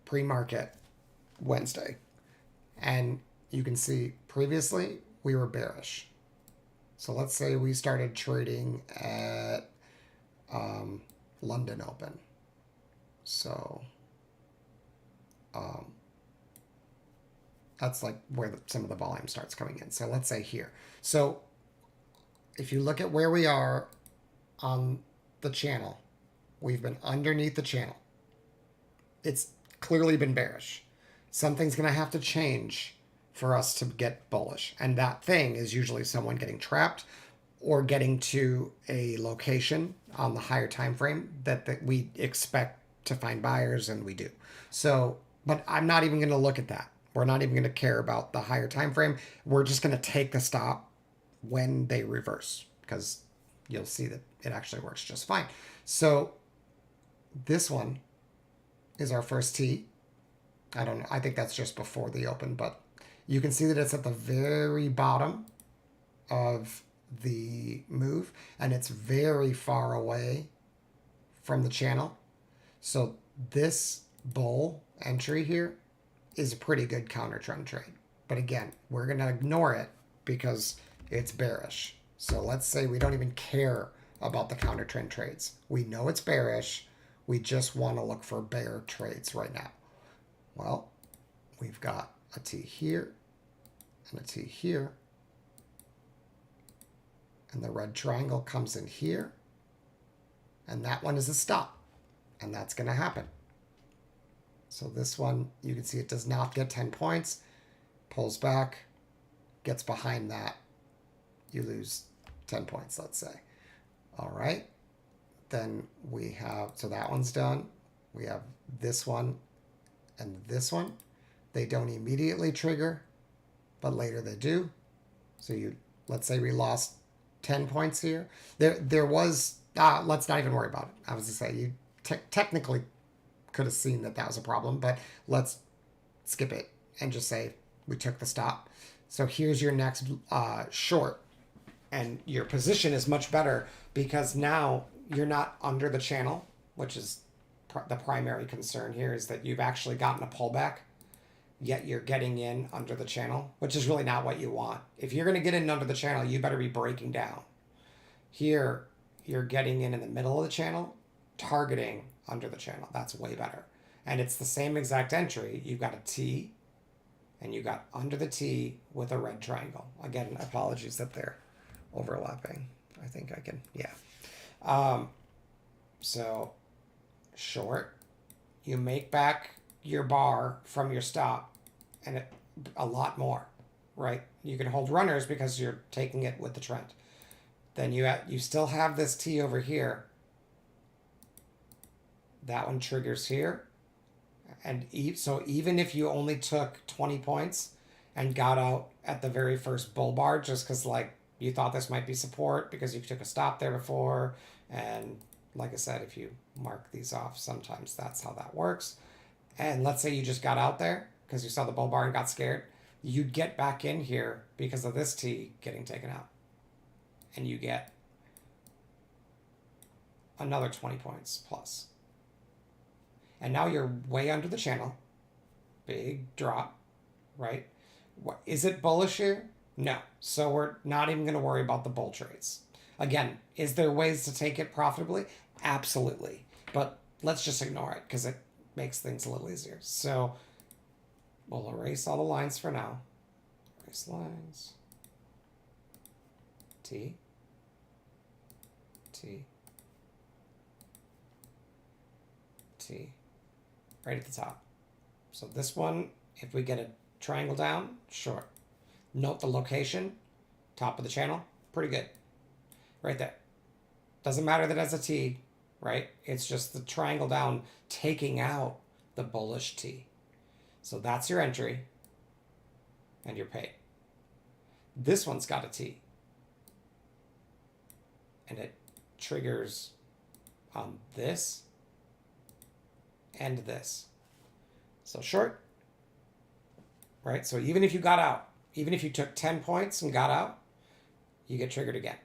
pre-market Wednesday. And you can see previously we were bearish. So let's say we started trading at London Open. So that's like where some of the volume starts coming in. So let's say here. So if you look at where we are on the channel, we've been underneath the channel. It's clearly been bearish. Something's going to have to change for us to get bullish. And that thing is usually someone getting trapped or getting to a location on the higher time frame that we expect to find buyers, and we do. So, but I'm not even going to look at that. We're not even going to care about the higher time frame. We're just going to take the stop when they reverse, because you'll see that it actually works just fine. So this one is our first T. I don't know. I think that's just before the open, but you can see that it's at the very bottom of the move, and it's very far away from the channel. So this bull entry here is a pretty good counter trend trade. But again, we're going to ignore it because it's bearish. So let's say we don't even care about the counter trend trades. We know it's bearish. We just want to look for bear trades right now. Well, we've got a T here and a T here. And the red triangle comes in here. And that one is a stop. And that's going to happen. So this one, you can see it does not get 10 points. Pulls back, gets behind that. You lose 10 points, let's say. All right. Then we have, so that one's done. We have this one and this one. They don't immediately trigger, but later they do. So let's say we lost 10 points here. There was, let's not even worry about it. I was to say, you technically could have seen that was a problem, but let's skip it and just say we took the stop. So here's your next short, and your position is much better because now you're not under the channel, which is the primary concern here, is that you've actually gotten a pullback, yet you're getting in under the channel, which is really not what you want. If you're going to get in under the channel, you better be breaking down. Here, you're getting in the middle of the channel, targeting under the channel. That's way better. And it's the same exact entry. You've got a T, and you got under the T with a red triangle. Again, apologies that they're overlapping. I think I can, yeah. So, short, you make back your bar from your stop, and a lot more, right? You can hold runners because you're taking it with the trend. Then you still have this T over here. That one triggers here. And so even if you only took 20 points and got out at the very first bull bar, just because like you thought this might be support because you took a stop there before, and like I said, if you mark these off, sometimes that's how that works. And let's say you just got out there because you saw the bull bar and got scared, you'd get back in here because of this T getting taken out. And you get another 20 points plus. And now you're way under the channel. Big drop, right? Is it bullish here? No. So we're not even going to worry about the bull trades. Again, is there ways to take it profitably? Absolutely. But let's just ignore it because it makes things a little easier. So we'll erase all the lines for now. Erase lines. T. T. T. Right at the top. So this one, if we get a triangle down, short. Note the location, top of the channel, pretty good. Right there. Doesn't matter that it has a T, right? It's just the triangle down taking out the bullish T. So that's your entry, and you're paid. This one's got a T. And it triggers on this and this. So short, right? So even if you got out, even if you took 10 points and got out, you get triggered again.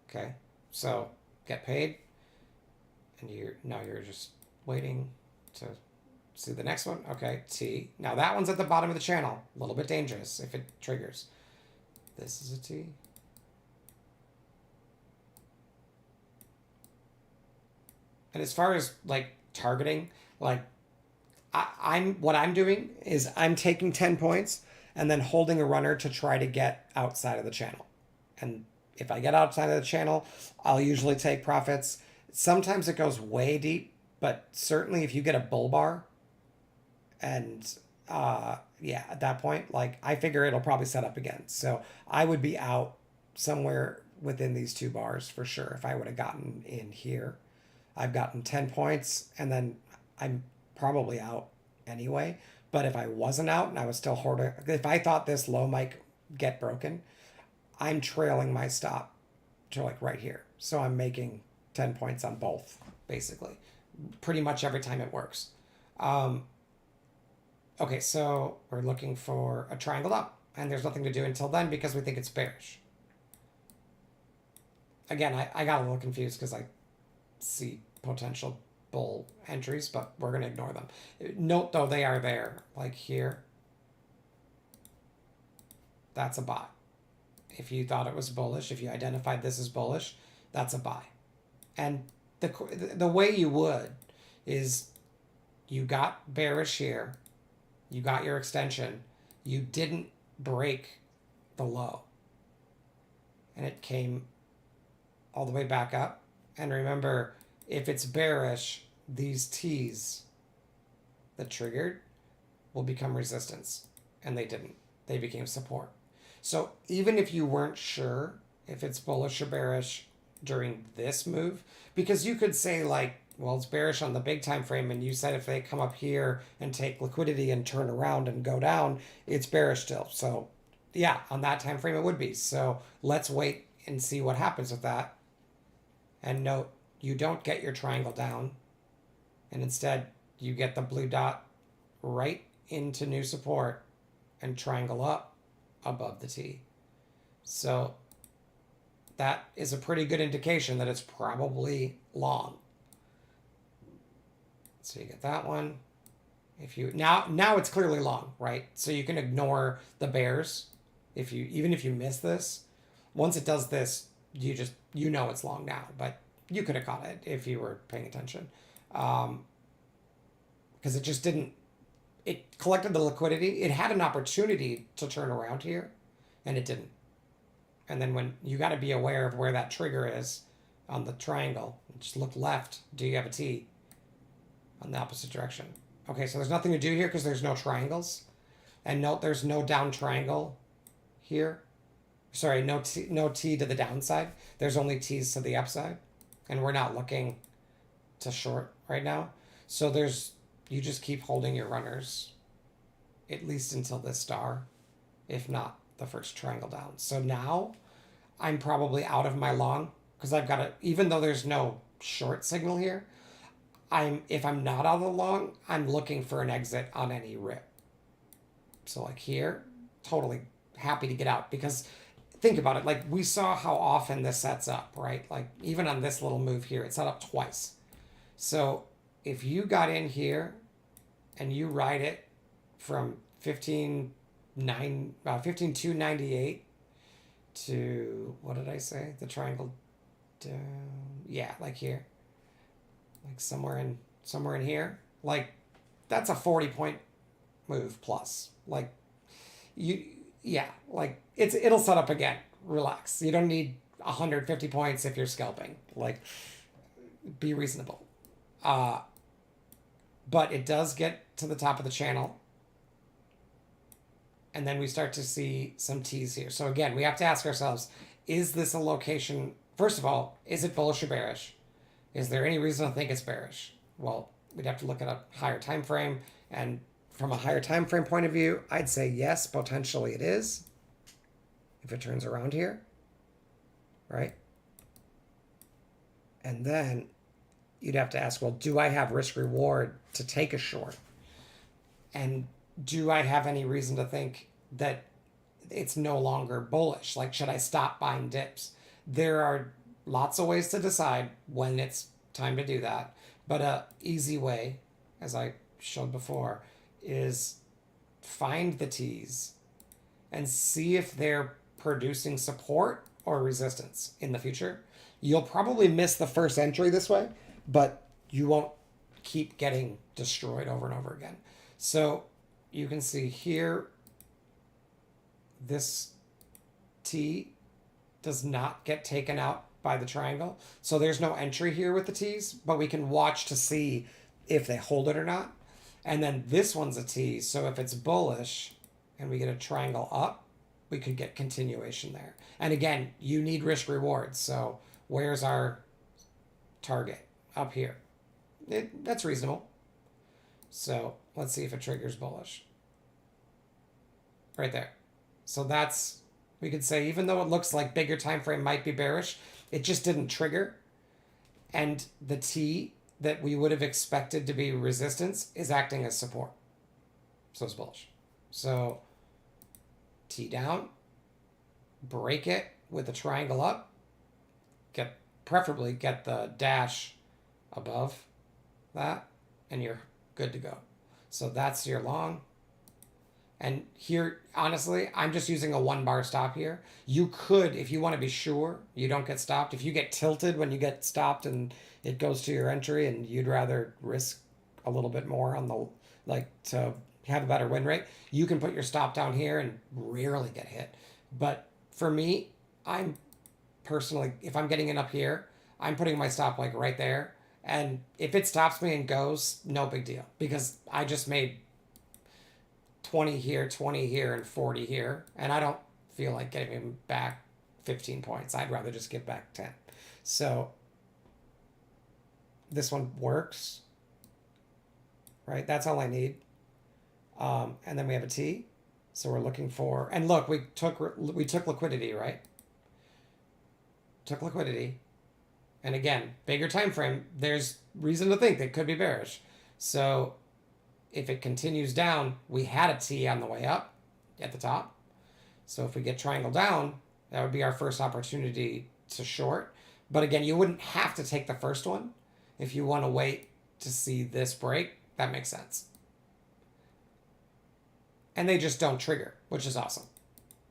Okay, so get paid, and now you're just waiting to see the next one. Okay, T. Now that one's at the bottom of the channel. A little bit dangerous if it triggers. This is a T. And as far as like targeting, like what I'm doing is I'm taking 10 points and then holding a runner to try to get outside of the channel. And if I get outside of the channel, I'll usually take profits. Sometimes it goes way deep, but certainly if you get a bull bar, and yeah, at that point, like I figure it'll probably set up again. So I would be out somewhere within these two bars for sure if I would have gotten in here. I've gotten 10 points, and then I'm probably out anyway. But if I wasn't out and I was still holding, if I thought this low might get broken, I'm trailing my stop to like right here. So I'm making 10 points on both, basically. Pretty much every time it works. Okay, so we're looking for a triangle up, and there's nothing to do until then because we think it's bearish. Again, I got a little confused because I see potential bull entries, but we're going to ignore them. Note, though, they are there. Like here. That's a buy. If you thought it was bullish, if you identified this as bullish, that's a buy. And the way you would is you got bearish here. You got your extension. You didn't break the low. And it came all the way back up. And remember, if it's bearish, these T's that triggered will become resistance. And they didn't. They became support. So even if you weren't sure if it's bullish or bearish during this move, because you could say like, Well, it's bearish on the big time frame, and you said if they come up here and take liquidity and turn around and go down, it's bearish still. So, yeah, on that time frame it would be. So let's wait and see what happens with that. And note, you don't get your triangle down, and instead you get the blue dot right into new support and triangle up above the T. So that is a pretty good indication that it's probably long. So you get that one. If you now it's clearly long, right? So you can ignore the bears. Even if you miss this, once it does this, you know it's long now. But you could have caught it if you were paying attention, because it just didn't. It collected the liquidity. It had an opportunity to turn around here, and it didn't. And then when you got to be aware of where that trigger is on the triangle. Just look left. Do you have a T on the opposite direction? Okay, so there's nothing to do here because there's no triangles. And note there's no down triangle here. Sorry, no T to the downside. There's only T's to the upside. And we're not looking to short right now. So you just keep holding your runners at least until this star, if not the first triangle down. So now I'm probably out of my long because I've got even though there's no short signal here, if I'm not out of the long, I'm looking for an exit on any rip. So like here, totally happy to get out because think about it. Like we saw how often this sets up, right? Like even on this little move here, it set up twice. So if you got in here and you ride it from 15,298 to, what did I say? The triangle down, yeah, like here. Like somewhere in here. Like that's a 40-point move plus. Like like it'll set up again. Relax. You don't need 150 points if you're scalping. Like be reasonable. But it does get to the top of the channel. And then we start to see some T's here. So again, we have to ask ourselves, is this a location? First of all, is it bullish or bearish? Is there any reason to think it's bearish? Well, we'd have to look at a higher time frame. And from a higher time frame point of view, I'd say yes, potentially it is. If it turns around here, right? And then you'd have to ask, well, do I have risk reward to take a short? And do I have any reason to think that it's no longer bullish? Like, should I stop buying dips? There are lots of ways to decide when it's time to do that. But a easy way, as I showed before, is find the T's and see if they're producing support or resistance in the future. You'll probably miss the first entry this way, but you won't keep getting destroyed over and over again. So you can see here, this T does not get taken out by the triangle. So there's no entry here with the T's, but we can watch to see if they hold it or not. And then this one's a T. So if it's bullish and we get a triangle up, we could get continuation there. And again, you need risk reward. So where's our target? Up here. That's reasonable. So let's see if it triggers bullish. Right there. So that's, we could say, even though it looks like bigger time frame might be bearish, it just didn't trigger. And the T that we would have expected to be resistance is acting as support. So it's bullish. So T down, break it with a triangle up, preferably get the dash above that, and you're good to go. So that's your long. And here, honestly, I'm just using a 1 bar stop here. You could, if you want to be sure you don't get stopped, if you get tilted when you get stopped and it goes to your entry and you'd rather risk a little bit more on the, like, to have a better win rate, you can put your stop down here and rarely get hit. But for me, I'm personally, if I'm getting in up here, I'm putting my stop like right there. And if it stops me and goes, no big deal, because I just made 20 here, 20 here, and 40 here. And I don't feel like getting him back 15 points. I'd rather just give back 10. So This one works, right? That's all I need. And then we have a T. So we're looking for, and look, we took liquidity, right? Took liquidity. And again, bigger time frame, there's reason to think that could be bearish. So if it continues down, we had a T on the way up at the top. So if we get triangle down, that would be our first opportunity to short. But again, you wouldn't have to take the first one. If you want to wait to see this break, that makes sense. And they just don't trigger, which is awesome.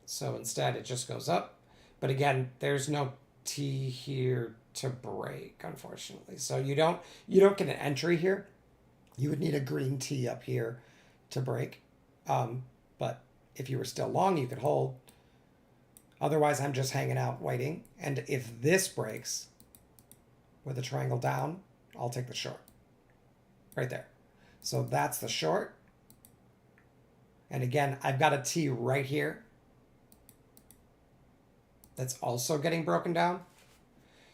So instead, it just goes up. But again, there's no T here to break, unfortunately. So you don't get an entry here. You would need a green T up here to break. But if you were still long, you could hold. Otherwise, I'm just hanging out waiting. And if this breaks with a triangle down, I'll take the short. Right there. So that's the short. And again, I've got a T right here that's also getting broken down.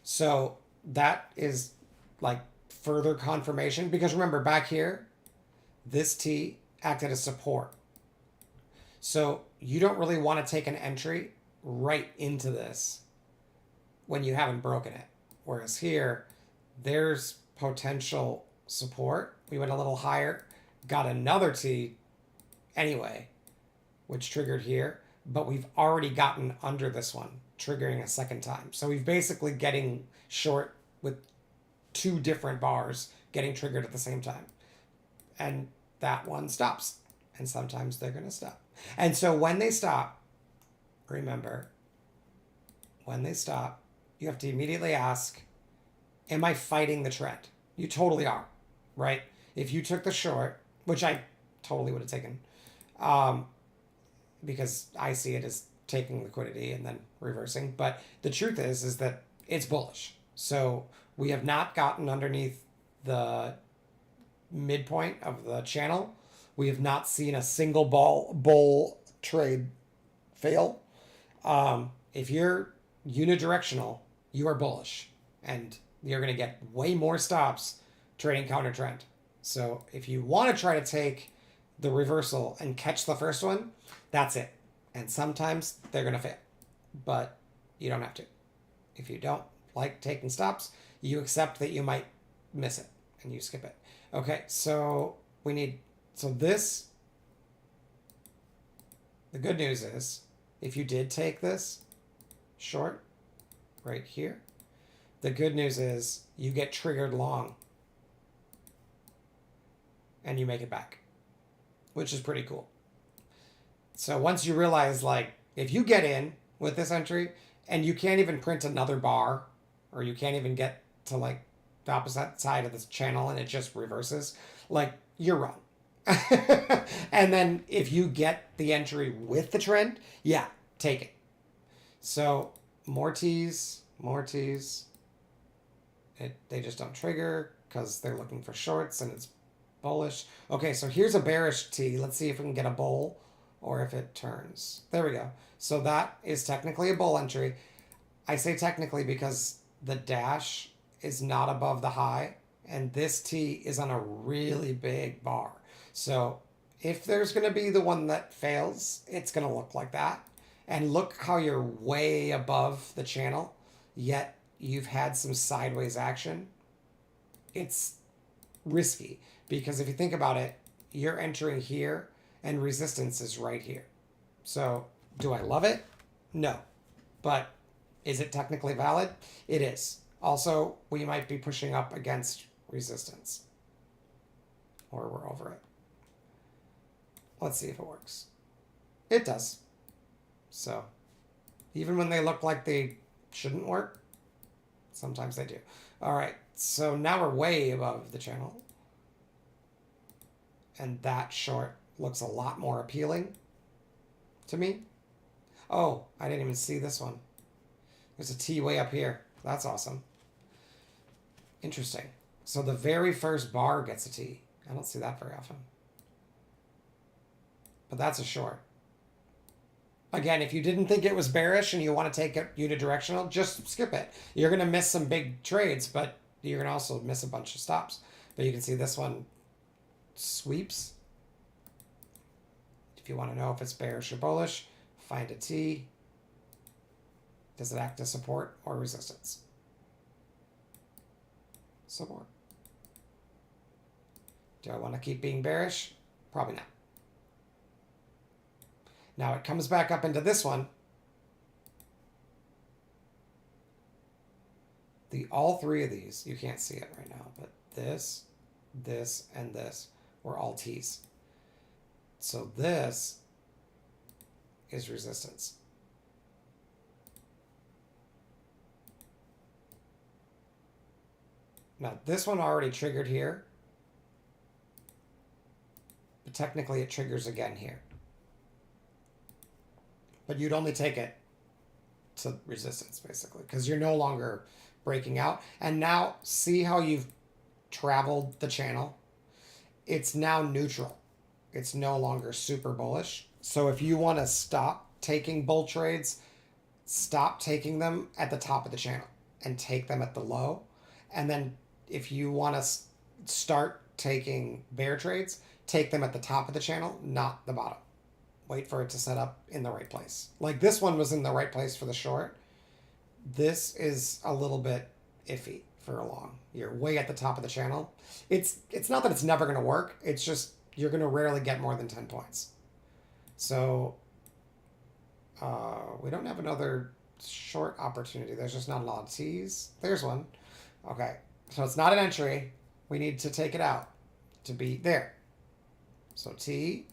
So that is like further confirmation, because remember back here, this T acted as support. So you don't really want to take an entry right into this when you haven't broken it. Whereas here, there's potential support. We went a little higher, got another T anyway, which triggered here, but we've already gotten under this one, triggering a second time. So we've basically getting short with two different bars getting triggered at the same time. And that one stops. And sometimes they're going to stop. And so when they stop, remember, when they stop, you have to immediately ask, am I fighting the trend? You totally are, right? If you took the short, which I totally would have taken, because I see it as taking liquidity and then reversing. But the truth is that it's bullish. So we have not gotten underneath the midpoint of the channel. We have not seen a single bull trade fail. If you're unidirectional, you are bullish, and you're going to get way more stops trading counter trend. So if you want to try to take the reversal and catch the first one, that's it. And sometimes they're going to fail, but you don't have to. If you don't like taking stops, you accept that you might miss it and you skip it. Okay, so this, the good news is, if you did take this short right here, the good news is you get triggered long and you make it back, which is pretty cool. So once you realize, like, if you get in with this entry and you can't even print another bar, or you can't even get to like the opposite side of this channel and it just reverses, like, you're wrong. And then if you get the entry with the trend, yeah, take it. So more T's. They just don't trigger because they're looking for shorts and it's bullish. Okay, so here's a bearish T. Let's see if we can get a bull or if it turns. There we go. So that is technically a bull entry. I say technically because the dash is not above the high, and this T is on a really big bar. So if there's going to be the one that fails, it's going to look like that. And look how you're way above the channel, yet you've had some sideways action. It's risky, because if you think about it, you're entering here and resistance is right here. So do I love it? No. But is it technically valid? It is. Also, we might be pushing up against resistance, or we're over it. Let's see if it works. It does. So even when they look like they shouldn't work, sometimes they do. All right, so now we're way above the channel, and that short looks a lot more appealing to me. Oh, I didn't even see this one. There's a T way up here. That's awesome. Interesting. So the very first bar gets a T. I don't see that very often. But that's a short. Again, if you didn't think it was bearish and you want to take it unidirectional, just skip it. You're going to miss some big trades, but You're going to also miss a bunch of stops. But you can see this one sweeps. If you want to know if it's bearish or bullish, find a T. Does it act as support or resistance? Support. Do I want to keep being bearish? Probably not. Now it comes back up into this one. All three of these, you can't see it right now, but this, and this were all T's. So this is resistance. Now this one already triggered here, but technically it triggers again here. But you'd only take it to resistance basically, because you're no longer breaking out. And now see how you've traveled the channel? It's now neutral. It's no longer super bullish. So if you want to stop taking bull trades, stop taking them at the top of the channel and take them at the low. And then if you want to start taking bear trades, take them at the top of the channel, not the bottom. Wait for it to set up in the right place. Like this one was in the right place for the short. This is a little bit iffy for a long. You're way at the top of the channel. It's not that it's never going to work. It's just you're going to rarely get more than 10 points. So we don't have another short opportunity. There's just not a lot of T's. There's one. Okay. So it's not an entry. We need to take it out to be there. So T,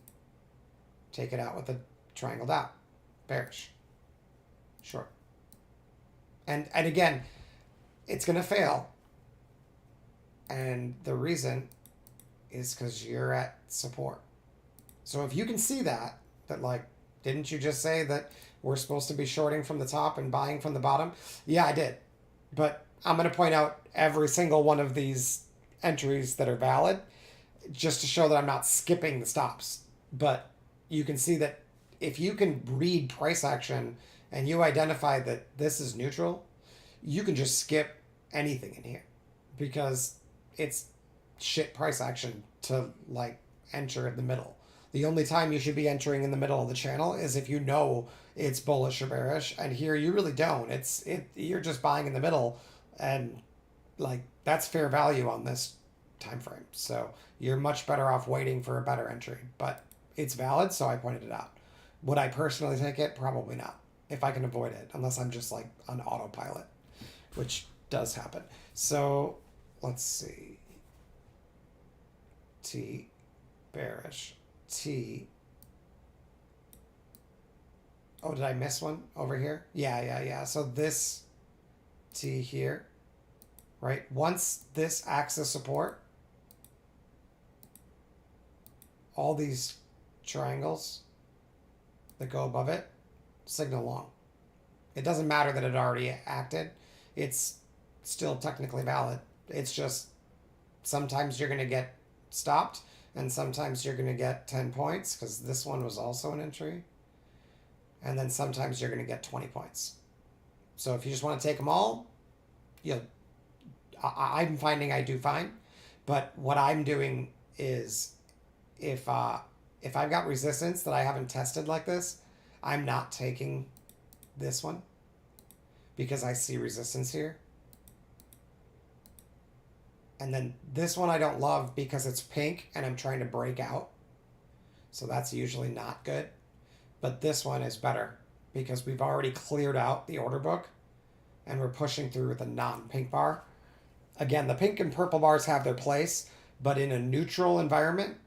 take it out with a triangled out. Bearish. Short. And again, it's going to fail. And the reason is because you're at support. So if you can see that like, didn't you just say that we're supposed to be shorting from the top and buying from the bottom? Yeah, I did. But I'm going to point out every single one of these entries that are valid just to show that I'm not skipping the stops. But you can see that if you can read price action and you identify that this is neutral, you can just skip anything in here because it's shit price action to like enter in the middle. The only time you should be entering in the middle of the channel is if you know it's bullish or bearish, and here you really don't. You're just buying in the middle, and like that's fair value on this time frame. So you're much better off waiting for a better entry, but it's valid, so I pointed it out. Would I personally take it? Probably not, if I can avoid it, unless I'm just like on autopilot, which does happen. So let's see. T, bearish. T. Oh, did I miss one over here? Yeah. So this T here, right? Once this acts as support, all these triangles that go above it signal long. It doesn't matter that it already acted. It's still technically valid. It's just sometimes you're going to get stopped and sometimes you're going to get 10 points because this one was also an entry. And then sometimes you're going to get 20 points. So if you just want to take them all, I'm finding I do fine. But what I'm doing is if I've got resistance that I haven't tested like this, I'm not taking this one because I see resistance here. And then this one I don't love because it's pink and I'm trying to break out. So that's usually not good. But this one is better because we've already cleared out the order book and we're pushing through with a non-pink bar. Again, the pink and purple bars have their place, but in a neutral environment,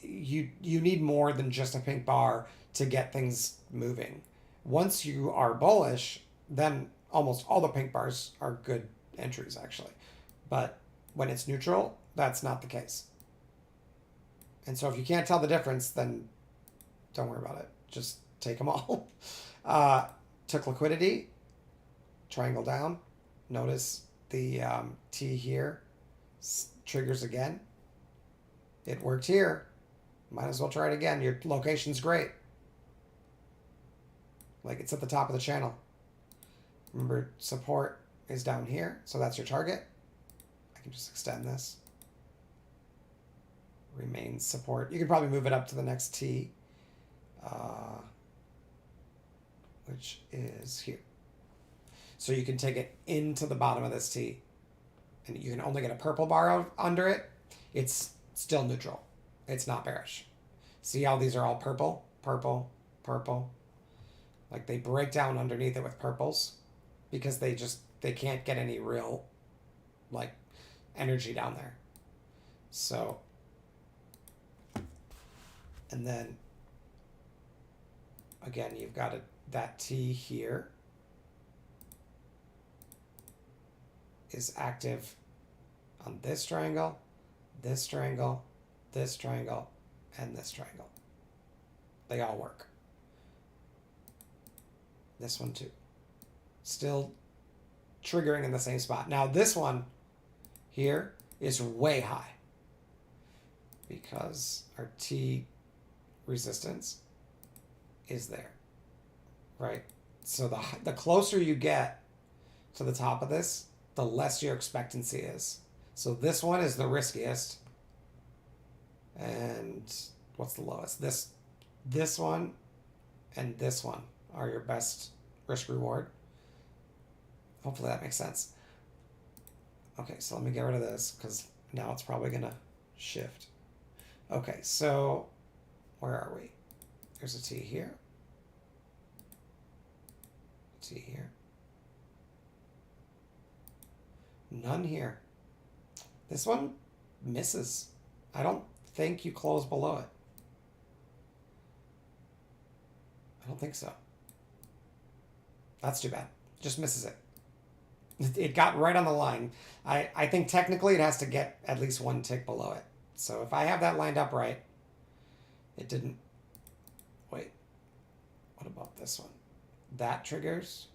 you need more than just a pink bar to get things moving. Once you are bullish, then almost all the pink bars are good entries actually. But when it's neutral, that's not the case. And so if you can't tell the difference, then don't worry about it. Just take them all. Took liquidity, triangle down. Notice the T here triggers again. It worked here. Might as well try it again. Your location's great. Like it's at the top of the channel. Remember, support is down here. So that's your target. I can just extend this. Remains support. You can probably move it up to the next T, which is here. So you can take it into the bottom of this T, and you can only get a purple bar out under it. It's still neutral. It's not bearish. See how these are all purple, purple, purple? Like they break down underneath it with purples because they can't get any real like energy down there. So, and then again, you've got that T here is active on this triangle, this triangle, this triangle, and this triangle. They all work. This one too. Still triggering in the same spot. Now this one here is way high because our T resistance is there, right? So the closer you get to the top of this, the less your expectancy is. So this one is the riskiest. And what's the lowest? This one and this one are your best risk reward. Hopefully that makes sense. Okay, so let me get rid of this because now it's probably gonna shift. Okay, so where are we? There's a T here. T here. None here. This one misses. I don't think you close below it. I don't think so. That's too bad. Just misses it. It got right on the line. I think technically it has to get at least one tick below it. So if I have that lined up right, it didn't. Wait. What about this one? That triggers.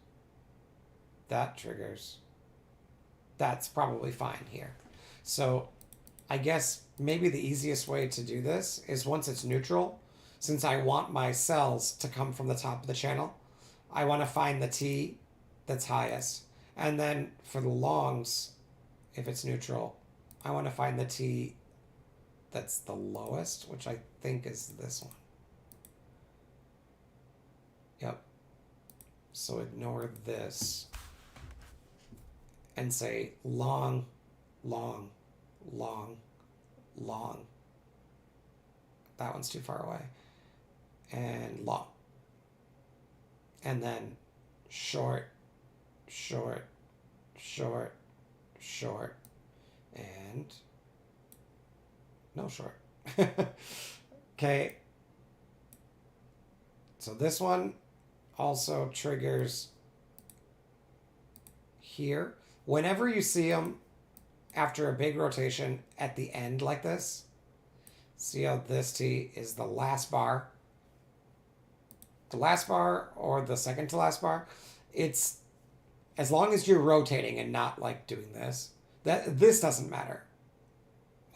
That triggers. That's probably fine here. So I guess maybe the easiest way to do this is once it's neutral, since I want my cells to come from the top of the channel, I want to find the T that's highest. And then for the longs, if it's neutral, I want to find the T that's the lowest, which I think is this one. Yep. So ignore this and say long, long, long, long. That one's too far away. And long. And then short, short, short, short, and no short. Okay. So this one also triggers here. Whenever you see them after a big rotation at the end like this, see how this T is the last bar? The last bar or the second to last bar? It's as long as you're rotating and not like doing this, this doesn't matter.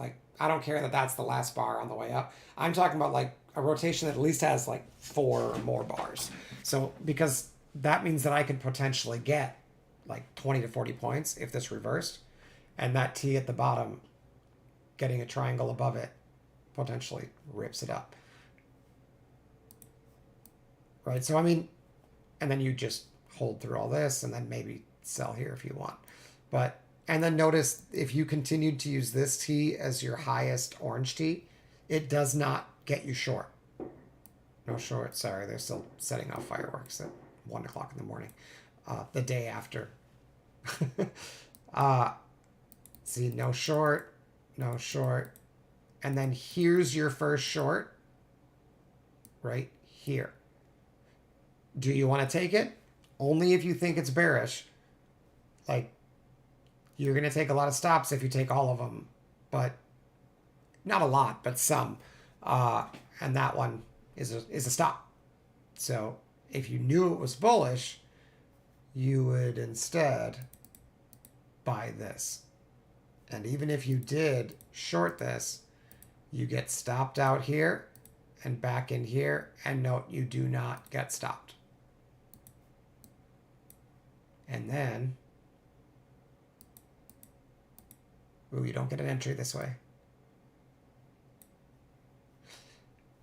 Like, I don't care that that's the last bar on the way up. I'm talking about like a rotation that at least has like 4 or more bars. So because that means that I could potentially get like 20 to 40 points if this reversed, and that T at the bottom getting a triangle above it potentially rips it up. Right? So I mean, and then you just hold through all this and then maybe sell here if you want. But and then notice if you continued to use this T as your highest orange T, it does not get you short. No short, sorry, they're still setting off fireworks at 1 o'clock in the morning, the day after. See, no short, no short. And then here's your first short, right here. Do you want to take it? Only if you think it's bearish. Like, you're going to take a lot of stops if you take all of them, but not a lot, but some. And that one is a stop. So if you knew it was bullish, you would instead buy this. And even if you did short this, you get stopped out here and back in here. And note, you do not get stopped. And then Ooh, you don't get an entry this way.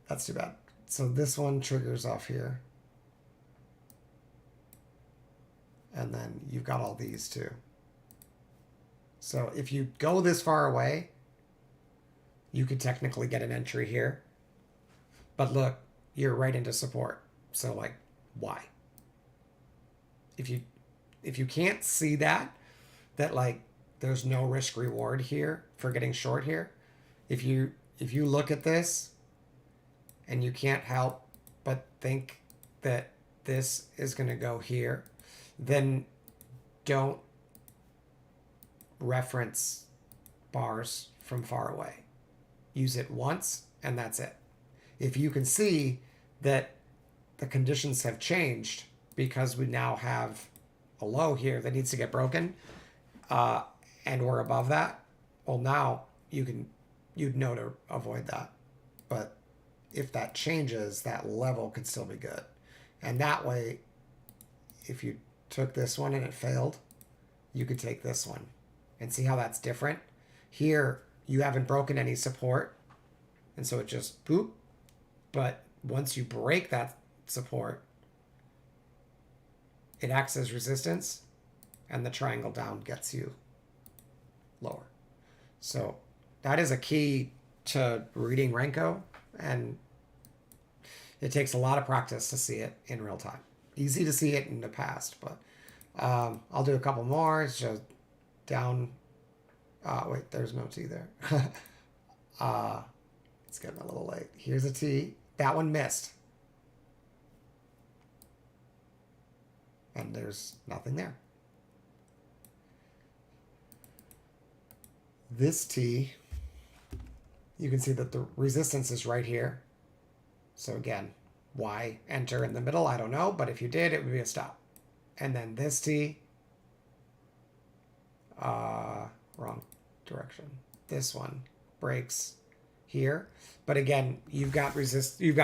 That's too bad. So this one triggers off here. And then you've got all these too. So if you go this far away, you could technically get an entry here. But look, you're right into support. So like, why? If you can't see that like there's no risk reward here for getting short here, if you look at this and you can't help but think that this is going to go here, then don't reference bars from far away. Use it once and that's it. If you can see that the conditions have changed because we now have a low here that needs to get broken, and we're above that, well, now you'd know to avoid that. But if that changes, that level could still be good. And that way, if you took this one and it failed, you could take this one and see how that's different. Here, you haven't broken any support, and so it just boop. But once you break that support, it acts as resistance, and the triangle down gets you lower. So that is a key to reading Renko, and it takes a lot of practice to see it in real time. Easy to see it in the past, but I'll do a couple more. It's just down. Wait, there's no T there. It's getting a little late. Here's a T. That one missed. And there's nothing there. This T, you can see that the resistance is right here. So again, why enter in the middle? I don't know, but if you did, it would be a stop. And then this T, wrong direction. This one breaks here. But again, you've got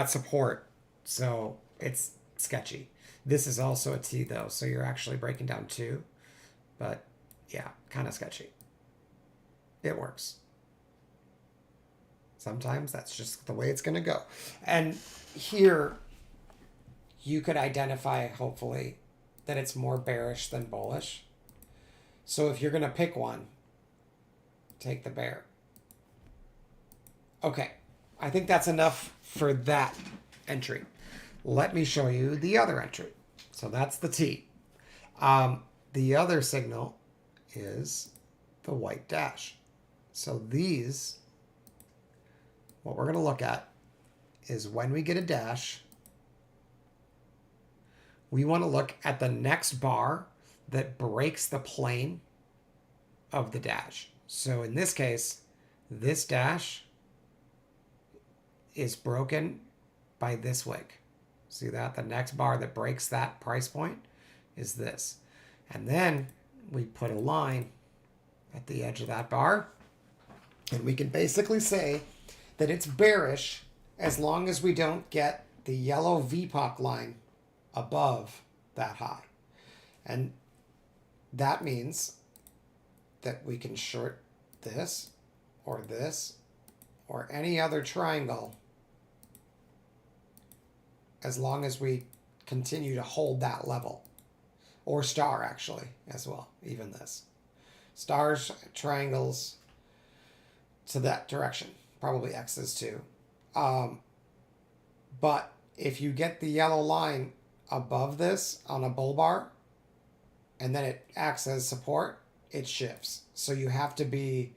support, so it's sketchy. This is also a T though, so you're actually breaking down two. But yeah, kind of sketchy. It works. Sometimes that's just the way it's going to go. And here, you could identify, hopefully, that it's more bearish than bullish. So if you're going to pick one, take the bear. Okay, I think that's enough for that entry. Let me show you the other entry. So that's the T. The other signal is the white dash. So these, what we're going to look at is when we get a dash, we want to look at the next bar that breaks the plane of the dash. So in this case, this dash is broken by this wick. See that? The next bar that breaks that price point is this. And then we put a line at the edge of that bar, and we can basically say that it's bearish as long as we don't get the yellow VPOC line above that high. And that means that we can short this or any other triangle as long as we continue to hold that level. Or star, actually, as well, even this. Stars, triangles to that direction. Probably X's too. But if you get the yellow line above this on a bull bar, and then it acts as support, it shifts. So you have to be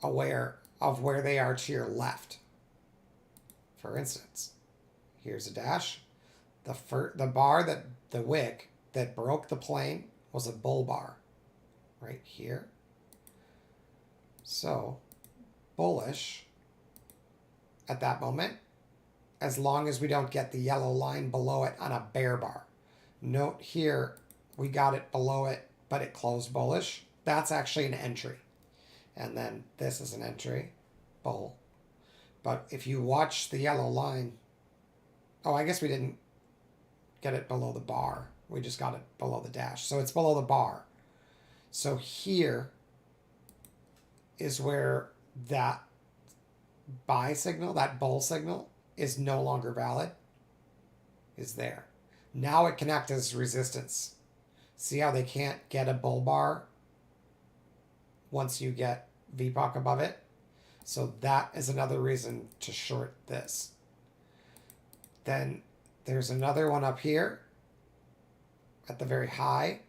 aware of where they are to your left. For instance, here's a dash. The bar that the wick that broke the plane was a bull bar right here. So bullish at that moment, as long as we don't get the yellow line below it on a bear bar. Note here, we got it below it, but it closed bullish. That's actually an entry. And then this is an entry, bull. But if you watch the yellow line, oh, I guess we didn't get it below the bar. We just got it below the dash. So it's below the bar. So here, is where that buy signal, that bull signal, is no longer valid, is there. Now it can act as resistance. See how they can't get a bull bar once you get VPOC above it? So that is another reason to short this. Then there's another one up here at the very high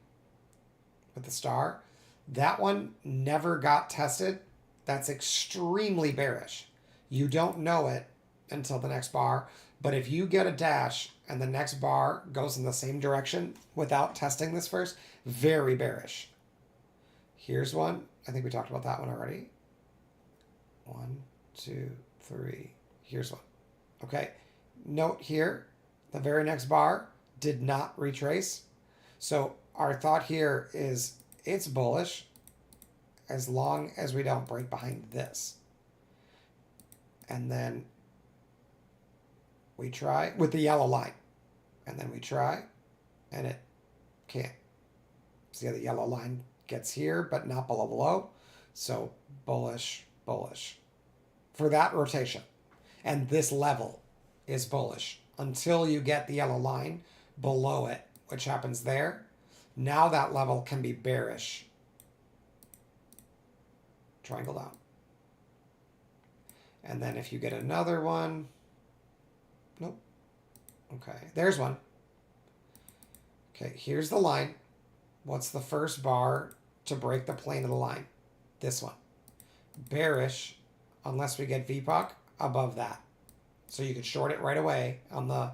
with the star. That one never got tested. That's extremely bearish. You don't know it until the next bar. But if you get a dash and the next bar goes in the same direction without testing this first, very bearish. Here's one. I think we talked about that one already. 1, 2, 3. Here's one. Okay. Note here, the very next bar did not retrace. So our thought here is it's bullish as long as we don't break behind this. And then we try with the yellow line. And then we try, and it can't. See how the yellow line gets here, but not below the low. So bullish, bullish. For that rotation. And this level is bullish until you get the yellow line below it, which happens there. Now that level can be bearish. Triangle down. And then if you get another one, nope. Okay, there's one. Okay, here's the line. What's the first bar to break the plane of the line? This one. Bearish unless we get VPOC above that. So you could short it right away on the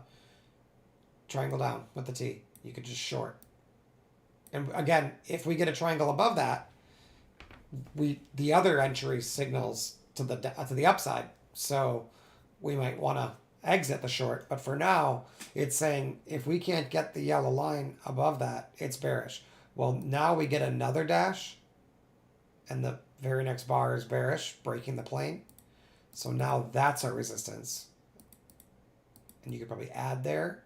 triangle down with the T. You could just short. And again, if we get a triangle above that, the other entry signals to the upside. So we might want to exit the short. But for now, it's saying if we can't get the yellow line above that, it's bearish. Well, now we get another dash, and the very next bar is bearish, breaking the plane. So now that's our resistance. And you could probably add there.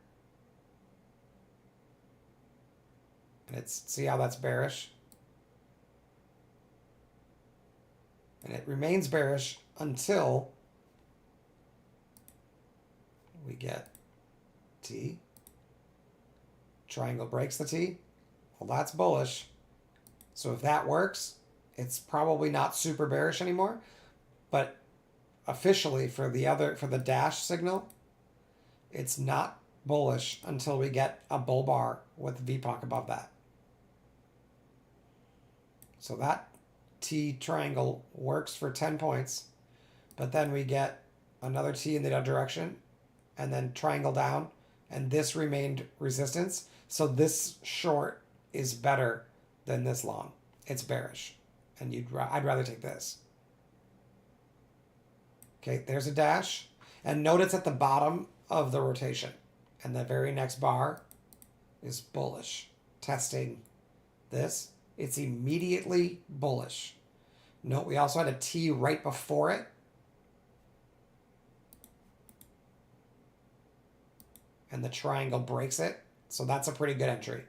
And it's, see how that's bearish? And it remains bearish until we get T. Triangle breaks the T. Well, that's bullish. So if that works, it's probably not super bearish anymore. But officially for the dash signal, it's not bullish until we get a bull bar with VPOC above that. So that T triangle works for 10 points, but then we get another T in the other direction and then triangle down, and this remained resistance. So this short is better than this long. It's bearish, and I'd rather take this. Okay, there's a dash, and note it's at the bottom of the rotation, and the very next bar is bullish. Testing this, it's immediately bullish. Note we also had a T right before it. And the triangle breaks it. So that's a pretty good entry.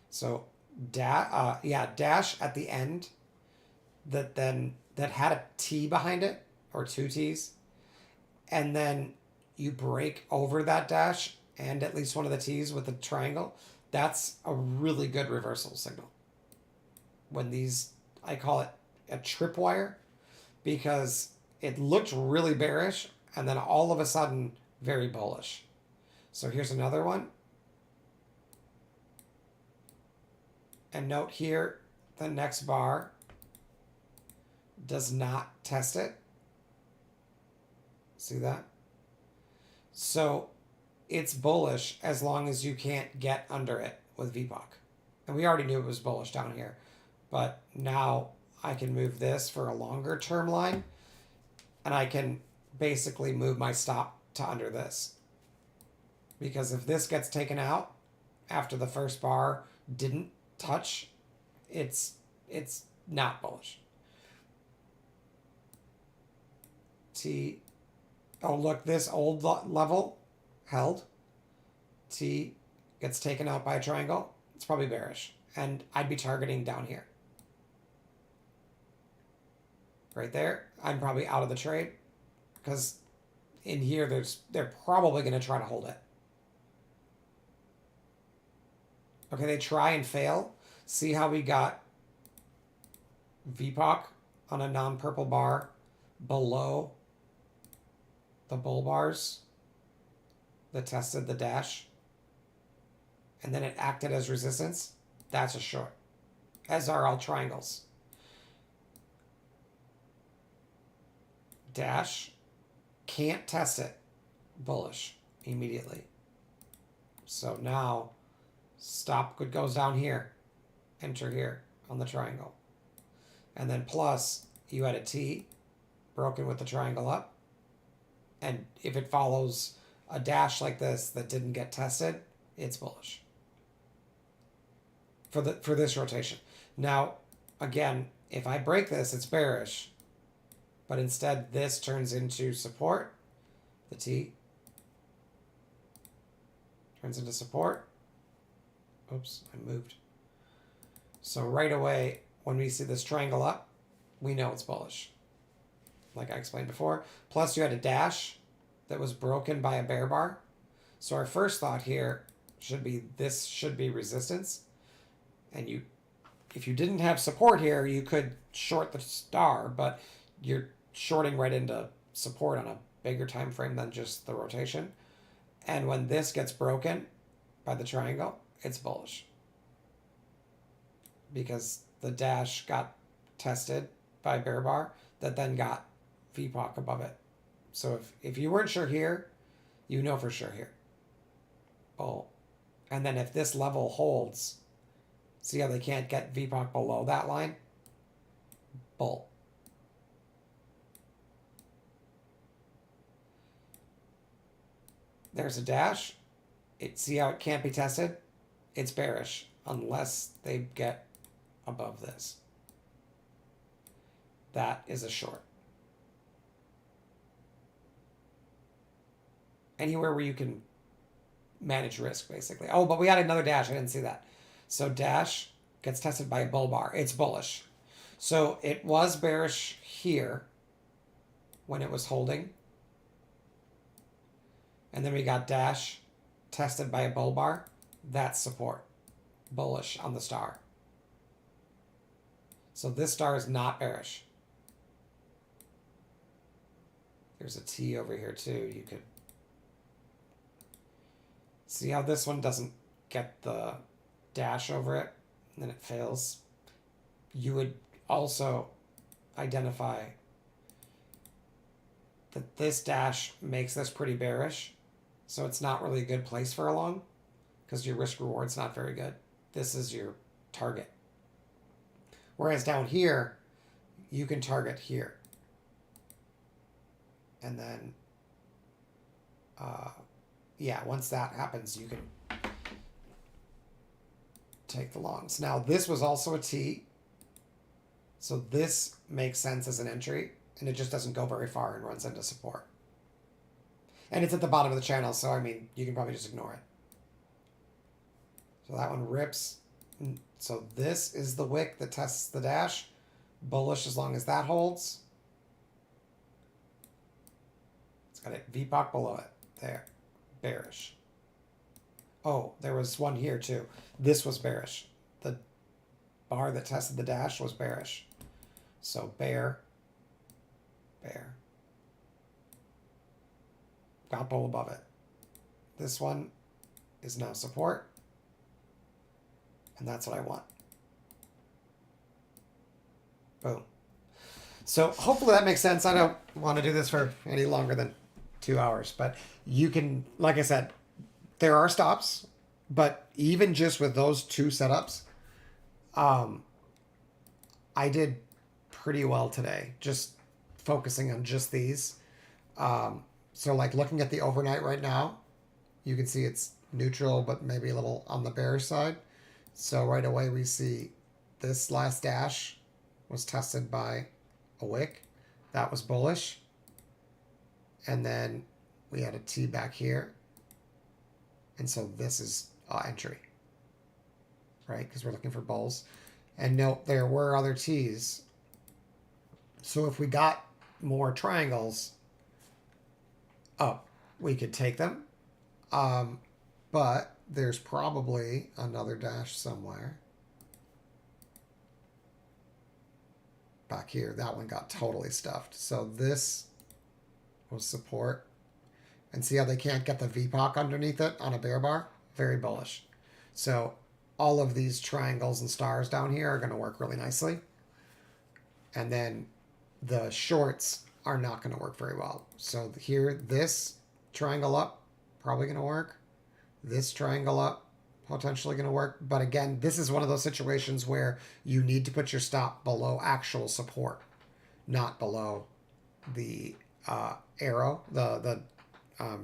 So dash at the end that had a T behind it, or two T's. And then you break over that dash and at least one of the T's with the triangle. That's a really good reversal signal. When these, I call it a tripwire, because it looked really bearish and then all of a sudden very bullish. So here's another one. And note here, the next bar does not test it. See that? So it's bullish as long as you can't get under it with VPOC. And we already knew it was bullish down here. But now I can move this for a longer term line. And I can basically move my stop to under this. Because if this gets taken out after the first bar didn't touch, it's not bullish. T. Oh, look, this old level held. T gets taken out by a triangle. It's probably bearish. And I'd be targeting down here. right there, I'm probably out of the trade because in here they're probably going to try to hold it. Okay, they try and fail. See how we got VPOC on a non-purple bar below the bull bars that tested the dash, and then it acted as resistance. That's a short, as are all triangles. Dash can't test it, bullish immediately. So now stop goes down here, enter here on the triangle, and then plus you had a T broken with the triangle up, and if it follows a dash like this that didn't get tested, it's bullish for this rotation. Now again, if I break this, it's bearish, but instead this turns into support. The T turns into support. Oops, I moved. So right away, when we see this triangle up, we know it's bullish, like I explained before. Plus you had a dash that was broken by a bear bar. So our first thought here should be this should be resistance. And if you didn't have support here, you could short the star, but you're shorting right into support on a bigger time frame than just the rotation. And when this gets broken by the triangle, it's bullish because the dash got tested by bear bar that then got VPOC above it. So if you weren't sure here, you know for sure here. Bull. And then if this level holds, see how they can't get VPOC below that line? Bull. There's a dash. See how it can't be tested? It's bearish unless they get above this. That is a short. Anywhere where you can manage risk, basically. Oh, but we had another dash. I didn't see that. So dash gets tested by a bull bar. It's bullish. So it was bearish here when it was holding. And then we got dash tested by a bull bar. That's support. Bullish on the star. So this star is not bearish. There's a T over here too. You could see how this one doesn't get the dash over it, and then it fails. You would also identify that this dash makes this pretty bearish, so it's not really a good place for a long because your risk reward's not very good. This is your target. Whereas down here, you can target here. And then, yeah, once that happens, you can take the longs. Now, this was also a T. So this makes sense as an entry, and it just doesn't go very far and runs into support. And it's at the bottom of the channel, so, I mean, you can probably just ignore it. So that one rips. So this is the wick that tests the dash. Bullish as long as that holds. It's got a VPOC below it. There. Bearish. Oh, there was one here too. This was bearish. The bar that tested the dash was bearish. So bear. Bear. Got bull above it. This one is now support. And that's what I want. Boom. So hopefully that makes sense. I don't want to do this for any longer than 2 hours, but you can, like I said, there are stops, but even just with those two setups, I did pretty well today, just focusing on just these. So like looking at the overnight right now, you can see it's neutral, but maybe a little on the bearish side. So right away we see this last dash was tested by a wick. That was bullish. And then we had a T back here. And so this is entry, right? Because we're looking for bulls. And note, there were other T's So if we got more triangles up, we could take them. But there's probably another dash somewhere. Back here, that one got totally stuffed. So this will support. And see how they can't get the VPOC underneath it on a bear bar? Very bullish. So all of these triangles and stars down here are going to work really nicely. And then the shorts are not going to work very well. So here, this triangle up, probably going to work. This triangle up, potentially going to work. But again, this is one of those situations where you need to put your stop below actual support, not below the arrow, the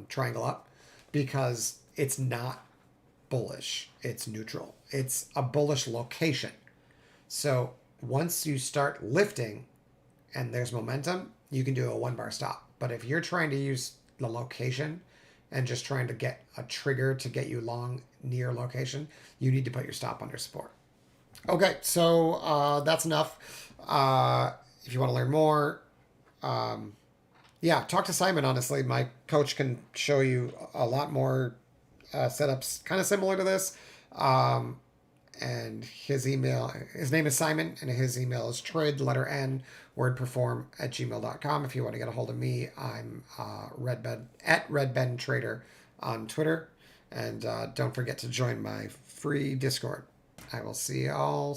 triangle up, because it's not bullish. It's neutral. It's a bullish location. So once you start lifting and there's momentum, you can do a 1 bar stop. But if you're trying to use the location and just trying to get a trigger to get you long near location, you need to put your stop under support. Okay, so that's enough. If you want to learn more, yeah, talk to Simon, honestly. My coach can show you a lot more setups kind of similar to this. And his name is Simon, and his email is trid, letter N, wordperform @gmail.com. If you want to get a hold of me, I'm @redbentrader on Twitter. And don't forget to join my free Discord. I will see you all